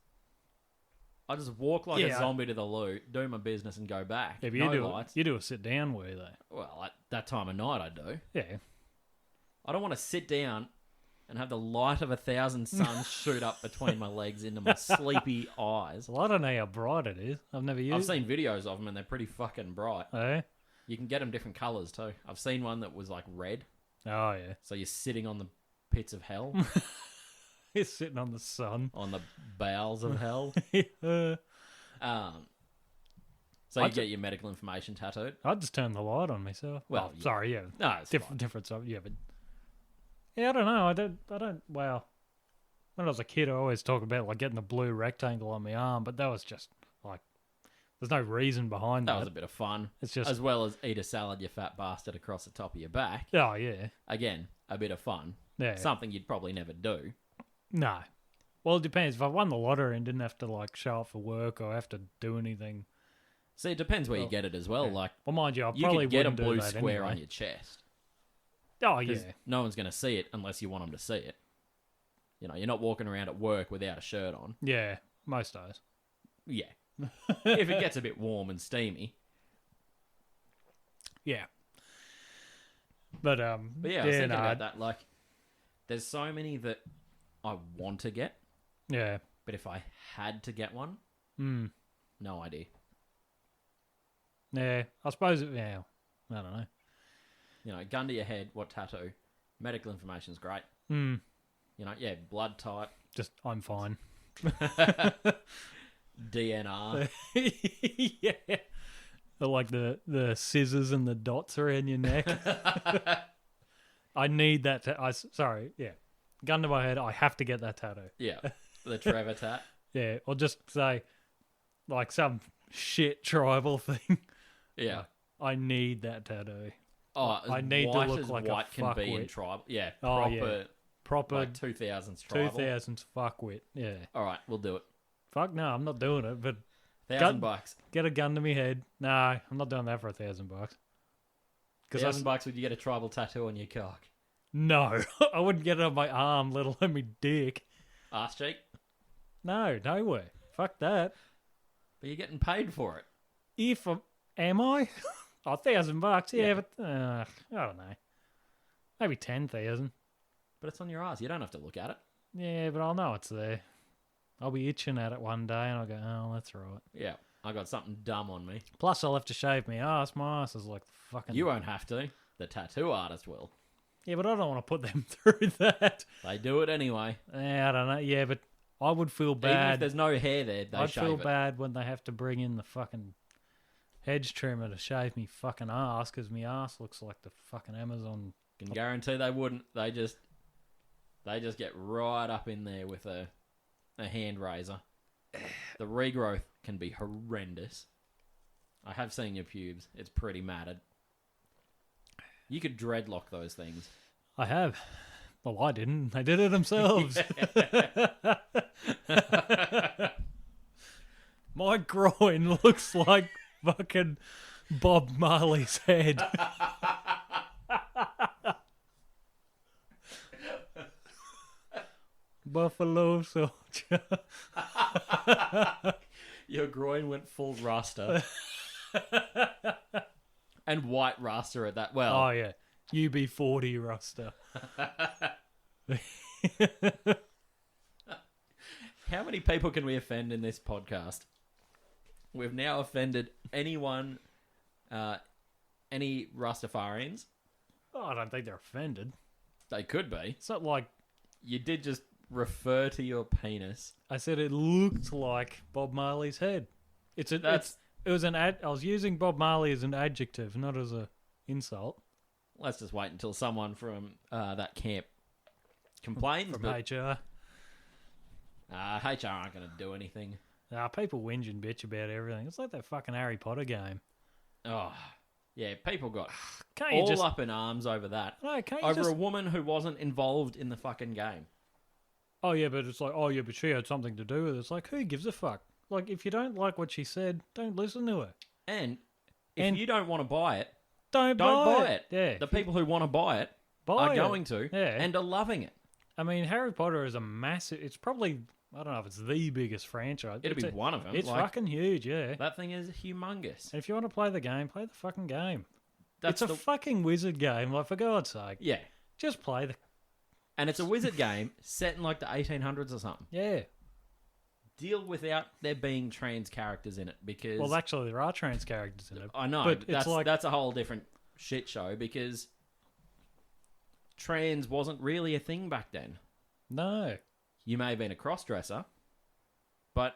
I just walk like a zombie to the loo, do my business, and go back. Yeah, but no lights. You do a sit down where though. Well, at that time of night, I do. Yeah. I don't want to sit down and have the light of 1,000 suns shoot up between my legs into my sleepy eyes. Well, I don't know how bright it is. I've never used. I've seen videos of them and they're pretty fucking bright. Eh? You can get them different colours too. I've seen one that was like red. Oh yeah. So you're sitting on the pits of hell. You're sitting on the sun. On the bowels of hell. So you get your medical information tattooed. I'd just turn the light on myself. Well, sorry, yeah. No, it's different stuff. Yeah, but yeah, I don't know. I don't. Wow. When I was a kid, I always talk about like getting the blue rectangle on my arm, but that was just like there's no reason behind that. That was a bit of fun. It's just as well as eat a salad, you fat bastard, across the top of your back. Oh yeah. Again, a bit of fun. Yeah. Something you'd probably never do. No. Well, it depends. If I won the lottery and didn't have to like show up for work or have to do anything. See, it depends where you get it as well. Yeah. Like, well, mind you, I you probably could get a wouldn't do blue that square anyway. on your chest. Oh yeah. No one's going to see it unless you want them to see it. You know, you're not walking around at work without a shirt on. Yeah, most days. Yeah. If it gets a bit warm and steamy. Yeah. But yeah, I was thinking about that. Like, there's so many that I want to get. Yeah. But if I had to get one, no idea. Yeah, I suppose. Yeah, I don't know. You know, gun to your head, what tattoo? Medical information's great. You know, yeah, blood type. Just, I'm fine. DNR. Yeah. Like the scissors and the dots around your neck. I need that. Sorry, yeah. Gun to my head, I have to get that tattoo. Yeah, the Trevor tat. Yeah, or just say, like some shit tribal thing. Yeah. I need that tattoo. Oh, I need to look as like white a can be in fuckwit. tribal. Yeah, Proper like 2000s tribal. 2000s fuckwit. Yeah. All right, we'll do it. Fuck no, I'm not doing it. But $1,000. Get a gun to me head. Nah, I'm not doing that for $1,000. $1,000 would you get a tribal tattoo on your cock? No, I wouldn't get it on my arm, let alone my dick. Arse cheek? No way. Fuck that. But you're getting paid for it. Am I? Oh, $1,000. Yeah, Yeah. but I don't know. Maybe 10,000. But it's on your ass. You don't have to look at it. Yeah, but I'll know it's there. I'll be itching at it one day, and I'll go, oh, that's right. Yeah, I got something dumb on me. Plus, I'll have to shave my ass. My ass is like fucking. You won't have to. The tattoo artist will. Yeah, but I don't want to put them through that. They do it anyway. Yeah, I don't know. Yeah, but I would feel Even bad. if there's no hair there, they I'd shave feel it. bad when they have to bring in the fucking hedge trimmer to shave me fucking ass because my ass looks like the fucking Amazon. Can guarantee they wouldn't. They just get right up in there with a hand razor. The regrowth can be horrendous. I have seen your pubes. It's pretty matted. You could dreadlock those things. I have. Well, I didn't. They did it themselves. My groin looks like fucking Bob Marley's head. Buffalo Soldier. Your groin went full rasta. And white rasta at that. Well, Oh, yeah. UB40 roster. how many people can we offend in this podcast? We've now offended anyone, any Rastafarians. Oh, I don't think they're offended. They could be. It's not like You did just refer to your penis. I said it looked like Bob Marley's head. It was an ad. I was using Bob Marley as an adjective, not as a insult. Let's just wait until someone from that camp complains. From but HR. HR aren't going to do anything. People whinge and bitch about everything. It's like that fucking Harry Potter game. Oh, yeah, people got Can't you all just up in arms over that. no? Can't you Over just? a woman who wasn't involved in the fucking game. Oh yeah, but it's like but she had something to do with it. It's like who gives a fuck? Like if you don't like what she said, don't listen to her. And if you don't want to buy it, Don't don't buy it. Yeah. The people who want to buy it, buy are it. going to Yeah. and are loving it. I mean, Harry Potter is a massive... It's probably... I don't know if it's the biggest franchise. It'll be one of them. It's fucking huge, yeah. That thing is humongous. And if you want to play the game, play the fucking game. That's it's a fucking wizard game, like, for God's sake. Yeah. Just play the... And it's a wizard game set in like the 1800s or something. Yeah. Deal without there being trans characters in it because... Well, actually, there are trans characters in it. I know, but that's a whole different shit show because trans wasn't really a thing back then. No. You may have been a cross-dresser, but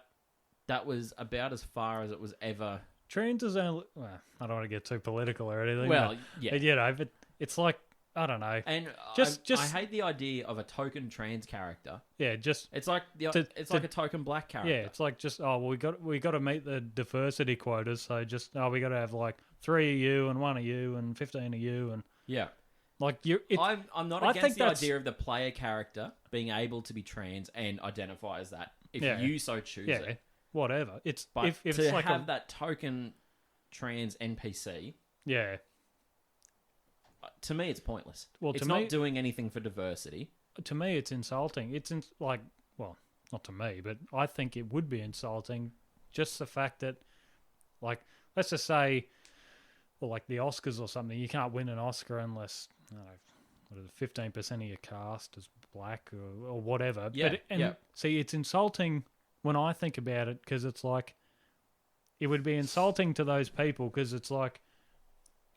that was about as far as it was ever... Trans is only... Well, I don't want to get too political or anything. Well, but, yeah. You know, but it's like... I don't know. And just I hate the idea of a token trans character. Yeah, just... It's like like a token black character. Yeah, it's like just, oh, well, we got to meet the diversity quotas, so just, oh, we got to have like 3 of you and 1 of you and 15 of you and... Yeah. Like, I'm not against the idea of the player character being able to be trans and identify as that if you so choose it. Whatever. It's but if to it's like have that token trans NPC, to me it's pointless. Well, it's not doing anything for diversity. To me, it's insulting. It's like, well, not to me, but I think it would be insulting. Just the fact that, like, let's just say, well, like the Oscars or something, you can't win an Oscar unless, I don't know, what is it, 15% of your cast is black or whatever. Yeah, see, it's insulting when I think about it because it's like, it would be insulting to those people because it's like,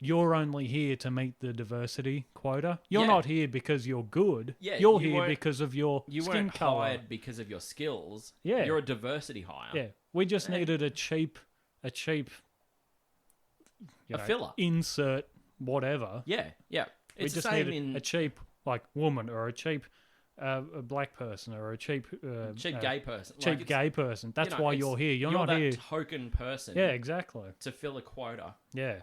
you're only here to meet the diversity quota. You're not here because you're good. Yeah, you're here because of your skin weren't color. hired because of your skills. Yeah. You're a diversity hire. Yeah. We just needed a cheap filler. Insert whatever. Yeah, yeah. We It's the just same needed a cheap like woman or a cheap a black person or a cheap gay person. Cheap Like, gay person. That's why you're here. You're not that here. token person. Yeah, exactly. To fill a quota. Yeah.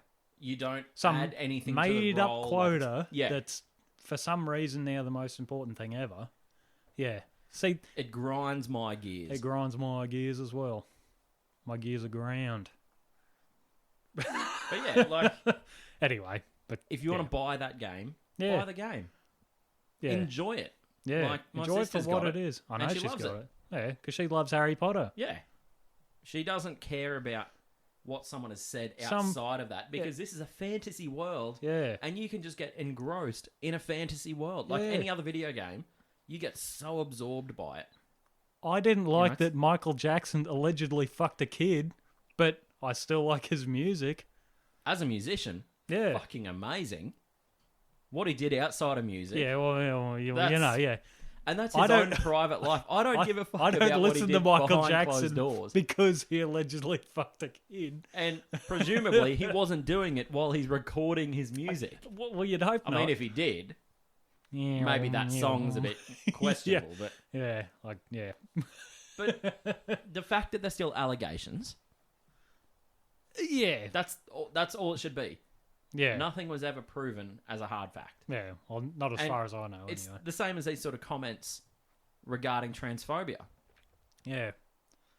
You don't Some add anything made to the up role quota that's for some reason now the most important thing ever. Yeah. See, it grinds my gears. It grinds my gears as well. My gears are ground. But yeah, like anyway, but if you want to buy that game, buy the game. Yeah. Enjoy it. Yeah. Like, my enjoy it for sister's what got it is. I know and she she's loves got it. it. Yeah, because she loves Harry Potter. Yeah. She doesn't care about what someone has said outside of that because this is a fantasy world. Yeah. And you can just get engrossed in a fantasy world. Like any other video game, you get so absorbed by it. I didn't like that Michael Jackson allegedly fucked a kid, but I still like his music. As a musician, fucking amazing. What he did outside of music. Yeah, well, you know, yeah. And that's his own private life. I don't give a fuck about what he did. I don't listen to Michael Jackson doors because he allegedly fucked a kid. And presumably he wasn't doing it while he's recording his music. Well, you'd hope not. I mean, if he did, maybe that song's a bit questionable. But But the fact that there's still allegations, that's all it should be. Yeah. Nothing was ever proven as a hard fact. Yeah, well, not as far as I know. It's anyway. the same as these sort of comments regarding transphobia. Yeah.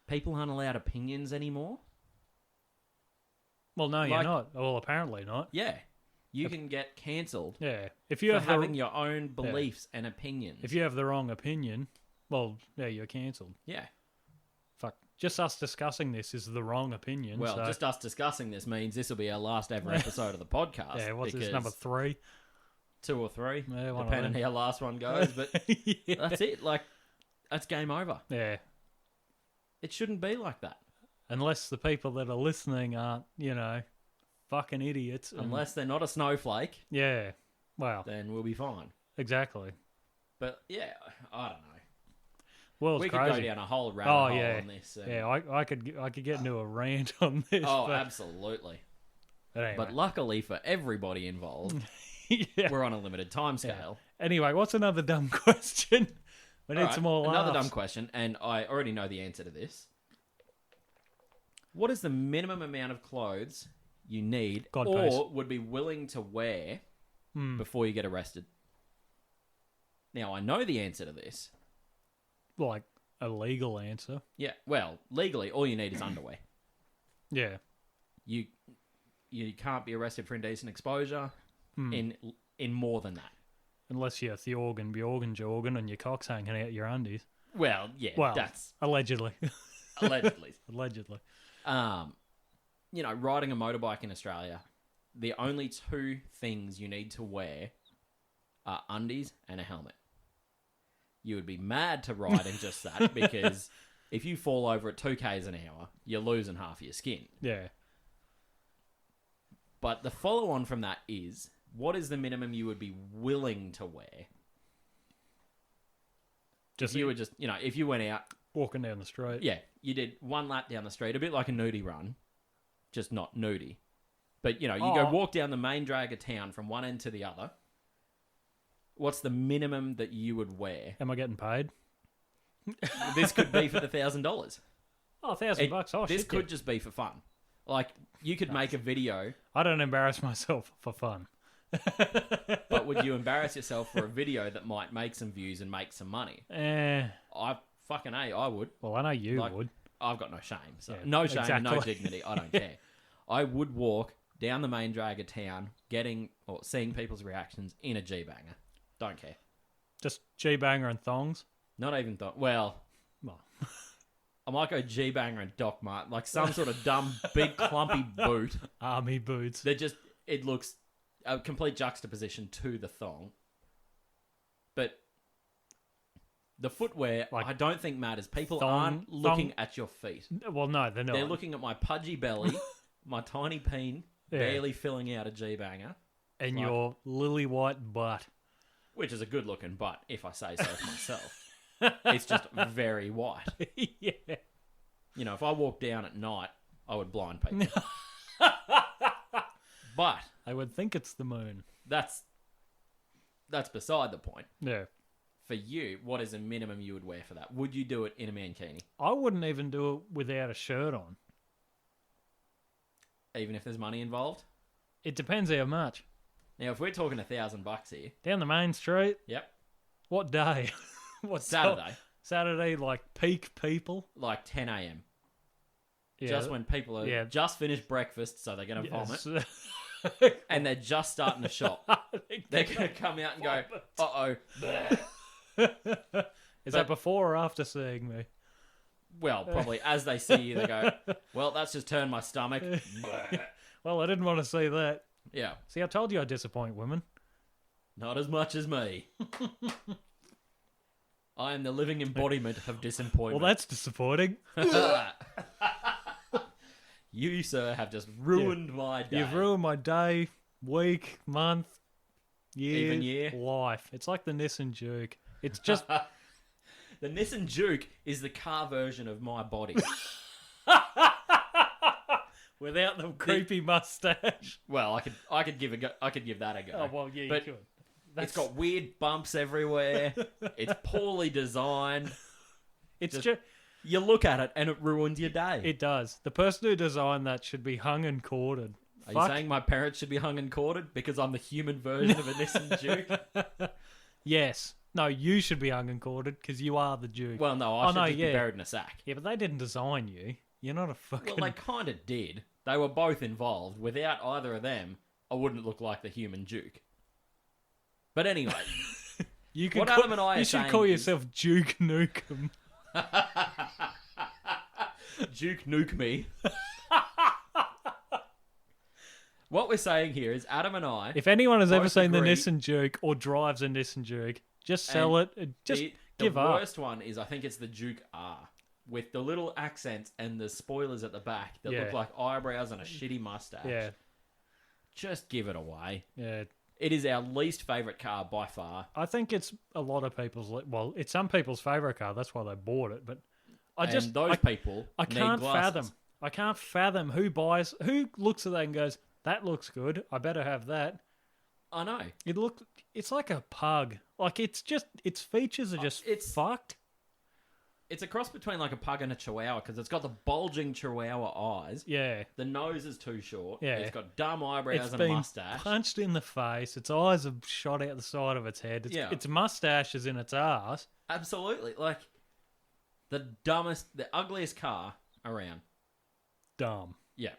People aren't allowed opinions anymore. Well, no, you're not. Well, apparently not. Yeah. You can get cancelled if you for having your own beliefs and opinions. If you have the wrong opinion, well, you're cancelled. Yeah. Fuck. Just us discussing this is the wrong opinion. Well, just us discussing this means this will be our last ever episode of the podcast. Yeah, what's this, number 3? 2 or 3, depending on how last one goes. But that's it. Like, that's game over. Yeah. It shouldn't be like that. Unless the people that are listening aren't, fucking idiots. Unless they're not a snowflake. Yeah. Well. Then we'll be fine. Exactly. But, yeah, I don't know. Well, we crazy. could go down a whole rabbit hole on this. I could get into a rant on this. Oh, absolutely. But, anyway. But luckily for everybody involved, we're on a limited timescale. Yeah. Anyway, what's another dumb question? We need some more laughs. Another dumb question, and I already know the answer to this. What is the minimum amount of clothes you need would be willing to wear before you get arrested? Now, I know the answer to this. Like a legal answer. Yeah, well, legally, all you need is underwear. Yeah. You can't be arrested for indecent exposure in more than that. Unless you're Thorgan, Bjorgen, Jorgen, and your cock's hanging out your undies. Well, yeah, Well, that's allegedly. allegedly. Allegedly. Riding a motorbike in Australia, the only two things you need to wear are undies and a helmet. You would be mad to ride in just that because if you fall over at 2 k's an hour, you're losing half your skin. Yeah. But the follow-on from that is, what is the minimum you would be willing to wear? Just if you were just, if you went out... walking down the street. Yeah, you did one lap down the street, a bit like a nudie run, just not nudie. But, you go walk down the main drag of town from one end to the other. What's the minimum that you would wear? Am I getting paid? This could be for the $1,000. Oh, $1,000. Oh, this could just be for fun. Like, you could make a video. I don't embarrass myself for fun. But would you embarrass yourself for a video that might make some views and make some money? I would. Well, I know you would. I've got no shame. So Yeah, no shame, exactly. no dignity. I don't care. I would walk down the main drag of town, seeing people's reactions in a G-banger. Don't care. Just G-banger and thongs? Not even well, I might go G-banger and Doc Mart, like some sort of dumb, big, clumpy boot. Army boots. It looks a complete juxtaposition to the thong. But the footwear, I don't think matters. People aren't looking at your feet. Well, no, they're not. They're looking at my pudgy belly, my tiny peen, barely filling out a G-banger. And your lily white butt. Which is a good-looking butt, if I say so myself. It's just very white. Yeah. If I walk down at night, I would blind people. But I would think it's the moon. that's beside the point. Yeah. For you, what is a minimum you would wear for that? Would you do it in a mankini? I wouldn't even do it without a shirt on. Even if there's money involved? It depends how much. Now, if we're talking $1,000 here... Down the main street? Yep. What day? What Saturday. Saturday, like peak people? Like 10 a.m. Yeah. Just when people are just finished breakfast, so they're going to vomit. And they're just starting to shop. They're going to come out and go, uh-oh. Is that before or after seeing me? Well, probably as they see you, they go, well, that's just turned my stomach. Well, I didn't want to see that. Yeah. See, I told you I disappoint women. Not as much as me. I am the living embodiment of disappointment. Well, that's disappointing. You, sir, have just ruined my day. You've ruined my day, week, month, year, even year, life. It's like the Nissan Juke. It's just... The Nissan Juke is the car version of my body. Without the creepy mustache. Well, I could give that a go. Oh well, yeah, but you could. It's got weird bumps everywhere. It's poorly designed. It's just you look at it and it ruins your day. It does. The person who designed that should be hung and quartered. Are you saying my parents should be hung and quartered because I'm the human version of a Nissan Juke? Yes. No, you should be hung and quartered because you are the Duke. Well, no, I should be buried in a sack. Yeah, but they didn't design you. You're not a fucking... Well, they kind of did. They were both involved. Without either of them, I wouldn't look like the human Duke. But anyway, Adam and I you should call yourself Duke Nukem. Duke Nuke me. What we're saying here is Adam and I... If anyone has ever seen the Nissan Juke or drives a Nissan Juke, just sell it. Just give up. The worst one is, I think it's the Duke R. With the little accents and the spoilers at the back that look like eyebrows and a shitty mustache. Yeah. Just give it away. Yeah. It is our least favourite car by far. I think it's a lot of people's... Well, it's some people's favourite car. That's why they bought it. But I can't fathom who looks at that and goes, that looks good. I better have that. I know. It's like a pug. Like, its features are just fucked. It's a cross between like a pug and a chihuahua because it's got the bulging chihuahua eyes. Yeah. The nose is too short. Yeah. It's got dumb eyebrows and a mustache. It's been punched in the face. Its eyes are shot out the side of its head. Its mustache is in its ass. Absolutely. Like, the ugliest car around. Dumb. Yeah.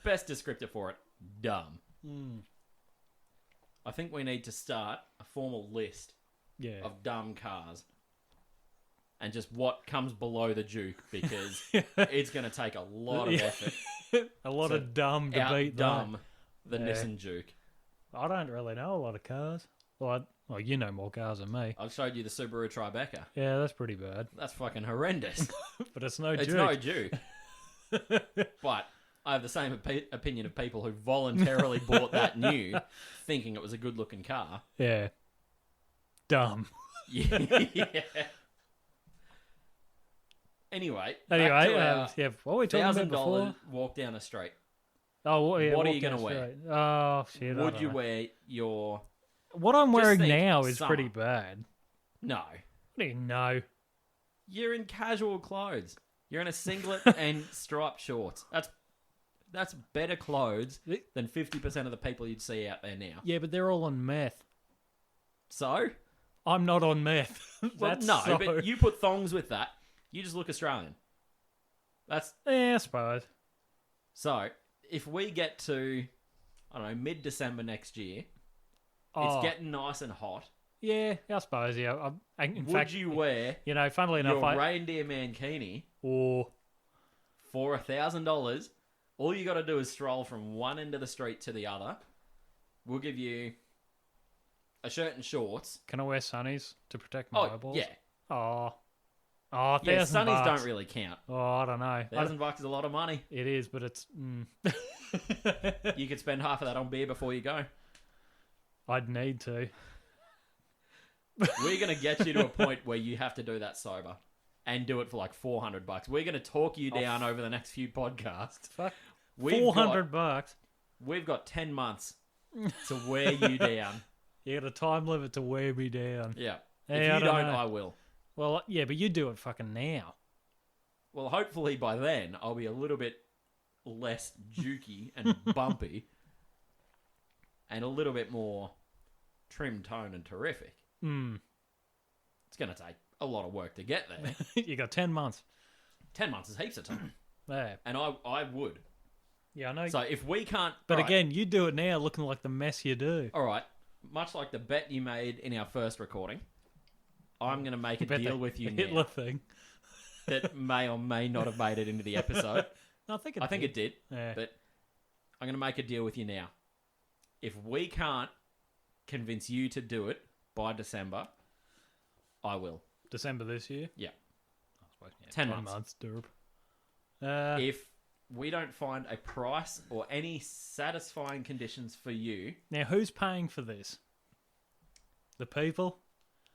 Best descriptor for it. Dumb. Mm. I think we need to start a formal list Yeah. of dumb cars. And just what comes below the Duke, because it's going to take a lot of effort A lot to of dumb to beat dumb the Yeah. Nissan Duke. I don't really know a lot of cars. Well, you know more cars than me. I've showed you the Subaru Tribeca. Yeah, that's pretty bad. That's fucking horrendous. But it's no It's Duke. no Duke. But I have the same opinion of people who voluntarily bought that new, thinking it was a good-looking car. Yeah. Dumb. Yeah. Anyway, Yeah. What were we talking about before? $1,000 walk down the street. Oh, yeah, What are walk you gonna down wear? straight. Oh shit! I Would don't you know. wear your... What I'm Just wearing think, now is summer. pretty bad. No. What do you know? You're in casual clothes. You're in a singlet and striped shorts. That's better clothes than 50% of the people you'd see out there now. Yeah, but they're all on meth. So? I'm not on meth. Well, no, but you put thongs with that. You just look Australian. That's... Yeah, I suppose. So, if we get to, I don't know, mid-December next year, Oh, it's getting nice and hot. yeah, I suppose. Yeah. In Would fact, you wear you know, funnily enough, your reindeer mankini or for $1,000? All you got to do is stroll from one end of the street to the other. We'll give you a shirt and shorts. can I wear sunnies to protect my eyeballs? Yeah. Oh, Yeah, $1,000 sunnies don't really count. Oh, I don't know. $1,000 is a lot of money. It is, but it's. You could spend half of that on beer before you go. I'd need to. We're going to get you to a point where you have to do that sober and do it for like $400. We're going to talk you down over the next few podcasts. Fuck. We've $400. We've got 10 months to wear you down. You got a time limit to wear me down. Yeah. Yeah, If I you don't don't, know. I will. Well, yeah, but you do it fucking now. Well, hopefully by then I'll be a little bit less jukey and bumpy and a little bit more trim tone and terrific. Hmm. It's going to take a lot of work to get there. You got 10 months. 10 months is heaps of time. Yeah. And I would. Yeah, I know. So if we can't... but all right, again, you do it now looking like the mess you do. all right, much like the bet you made in our first recording, I'm going to make a Bet deal the with you Hitler now thing. that may or may not have made it into the episode. No, I think it did. Yeah. But I'm going to make a deal with you now. If we can't convince you to do it by December, I will. December this year? Yeah. I suppose, yeah, 10 10 months. months, derp. If we don't find a price or any satisfying conditions for you, Now, who's paying for this? The people?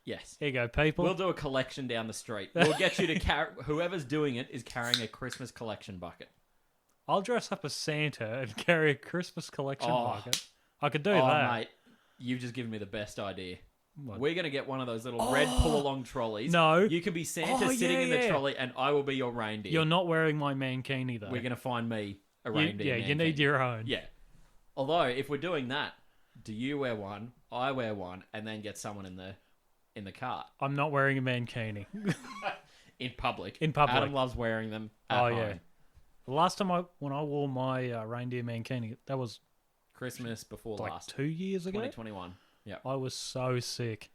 yes. Here you go, people. We'll do a collection down the street. We'll get you to carry... Whoever's doing it is carrying a Christmas collection bucket. I'll dress up as Santa and carry a Christmas collection bucket. I could do Oh, that. mate. You've just given me the best idea. What? We're going to get one of those little red pull-along trolleys. No. You can be Santa sitting in the yeah. trolley, and I will be your reindeer. You're not wearing my mankini, though. We're going to find me a You- reindeer. yeah, you need your own. Yeah. Although, if we're doing that, do you wear one, I wear one, and then get someone in the cart? I'm not wearing a mankini. In public. In public. Adam loves wearing them at home. Yeah. The last time when I wore my reindeer mankini, that was Christmas before like last. 2 years ago. 2021. Yeah. I was so sick.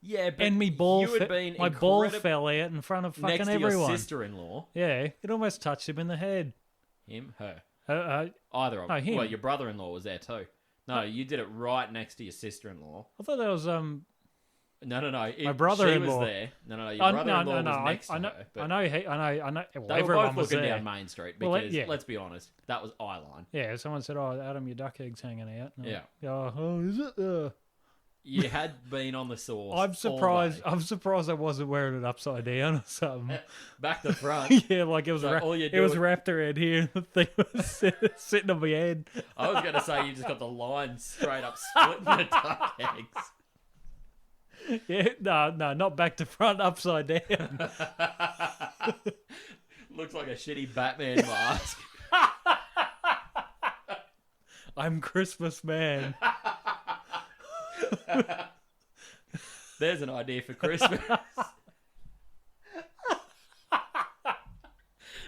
Yeah, but And me ball you had been my ball incredib- fell out in front of fucking next to everyone. your sister-in-law. Yeah, it almost touched him in the head. Him, her. No, Either of them. him. Well, your brother-in-law was there too. No, you did it right next to your sister-in-law. I thought that was No. My brother-in-law. She was there. No. Your brother-in-law was next to her. But I know. Well, they were everyone both was looking there. down Main Street Well, because, yeah. let's be honest, that was eyeline. Yeah, someone said, "Oh, Adam, your duck egg's hanging out." And I'm Yeah. like, oh, is it? You had been on the sauce. I'm all surprised. day. I'm surprised I wasn't wearing it upside down or something. Back to front. Yeah, like it was. So all you're it was doing- wrapped around here. The thing was sitting on my head. I was going to say you just got the line straight up splitting the duck eggs. Yeah, no, not back to front, upside down. Looks like a shitty Batman mask. I'm Christmas man. There's an idea for Christmas.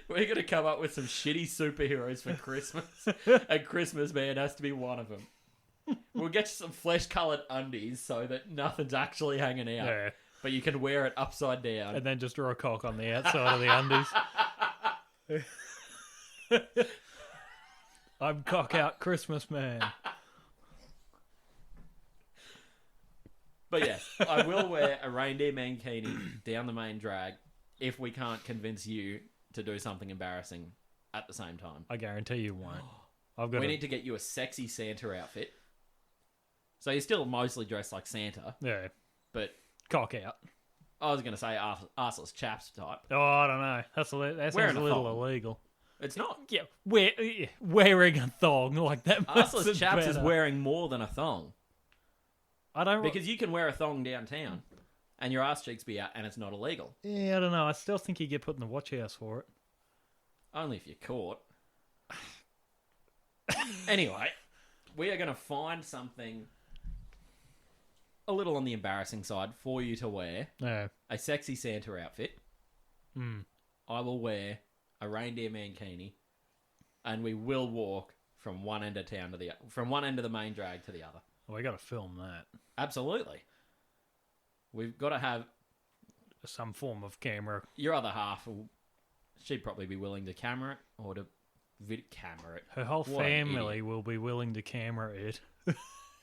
We're going to come up with some shitty superheroes for Christmas. And Christmas Man has to be one of them. We'll get you some flesh-coloured undies so that nothing's actually hanging out. Yeah. But you can wear it upside down. And then just draw a cock on the outside of the undies. I'm cock out Christmas man. But yes, I will wear a reindeer mankini down the main drag if we can't convince you to do something embarrassing at the same time. I guarantee you won't. We need to get you a sexy Santa outfit. So you're still mostly dressed like Santa, Yeah. but Cock out. I was going to say arseless chaps type. Oh, I don't know. That sounds Wearing a a little thong. illegal. It's not. Yeah, wearing a thong like that. Arseless makes it chaps is better. wearing more than a thong. I don't. Because you can wear a thong downtown and your ass cheeks be out and it's not illegal. Yeah, I don't know. I still think you get put in the watch house for it. Only if you're caught. Anyway, we are going to find something a little on the embarrassing side for you to wear. Yeah. A sexy Santa outfit. Mm. I will wear a reindeer mankini, and we will walk from one end of town to from one end of the main drag to the other. We got to film that. Absolutely. We've got to have Some form of camera. your other half. She'd probably be willing to camera it or to camera it. Her whole What an family idiot. will be willing to camera it.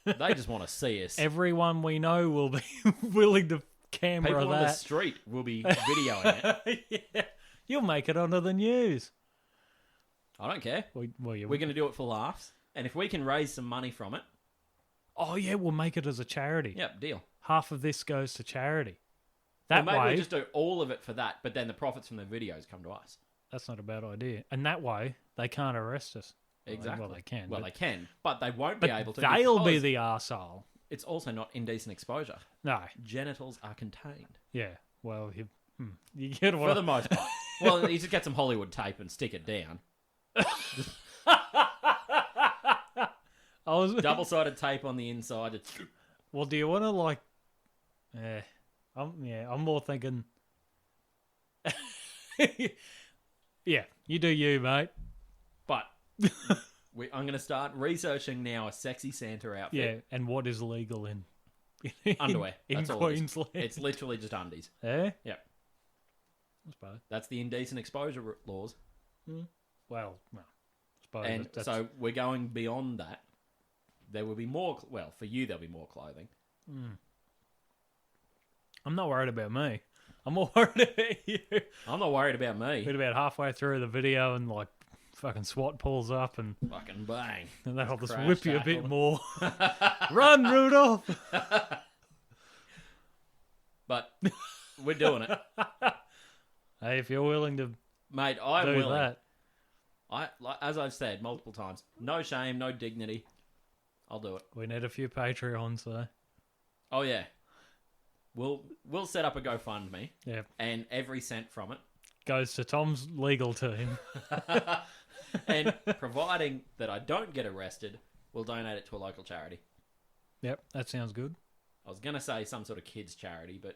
They just want to see us. Everyone we know will be willing to camera People on the that. street will be videoing it. Yeah. You'll make it onto the news. I don't care. Well, We're going to do it for laughs, and if we can raise some money from it, Oh, yeah, we'll make it as a charity. yep, deal. Half of this goes to charity. That Or maybe way, we just do all of it for that, but then the profits from the videos come to us. that's not a bad idea. And that way, they can't arrest us. Exactly. Well, they can. Well, but, they can, but they won't be but able to. they'll be because the arsehole. It's also not indecent exposure. No. Genitals are contained. Yeah. Well, you get For what the most part. Well, you just get some Hollywood tape and stick it down. I was. Double-sided tape on the inside. It's... Well, do you want to like? I'm more thinking. Yeah, you do you, mate. But I'm going to start researching now a sexy Santa outfit. Yeah, and what is legal in Underwear. in That's all it is. Queensland? It's literally just undies. Eh? Yep. I suppose. That's the indecent exposure laws. Well, I suppose And that's, so we're going beyond that. There will be more... Well, for you, there'll be more clothing. I'm not worried about me. I'm more worried about you. I'm not worried about me. We're about halfway through the video and like fucking SWAT pulls up and Fucking bang. that'll just Crash whip you a bit tackle. more. Run, Rudolph! But we're doing it. Hey, if you're willing to Mate, I'm do willing. that, As I've said multiple times, no shame, no dignity. I'll do it. we need a few Patreons though. Oh, yeah. We'll set up a GoFundMe, Yeah. and every cent from it, Goes to Tom's legal team. and providing that I don't get arrested, we'll donate it to a local charity. Yep, that sounds good. I was going to say some sort of kids charity, but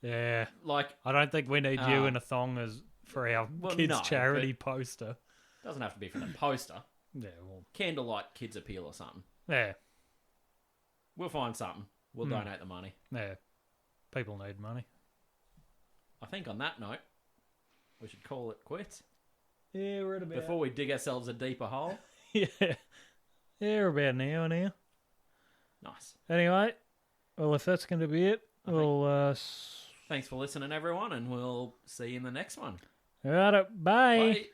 Yeah. like, I don't think we need you in a thong as for our well, kids no, charity poster. doesn't have to be for the poster. Yeah, well, Candlelight Kids Appeal or something. yeah, We'll find something. We'll donate the money. yeah. People need money. I think on that note, we should call it quits. Yeah, we're at about Before we dig ourselves a deeper hole. yeah, we're about an hour now. Nice. Anyway, well, if that's going to be it, we'll Thanks for listening, everyone, and we'll see you in the next one. All right, bye. Bye.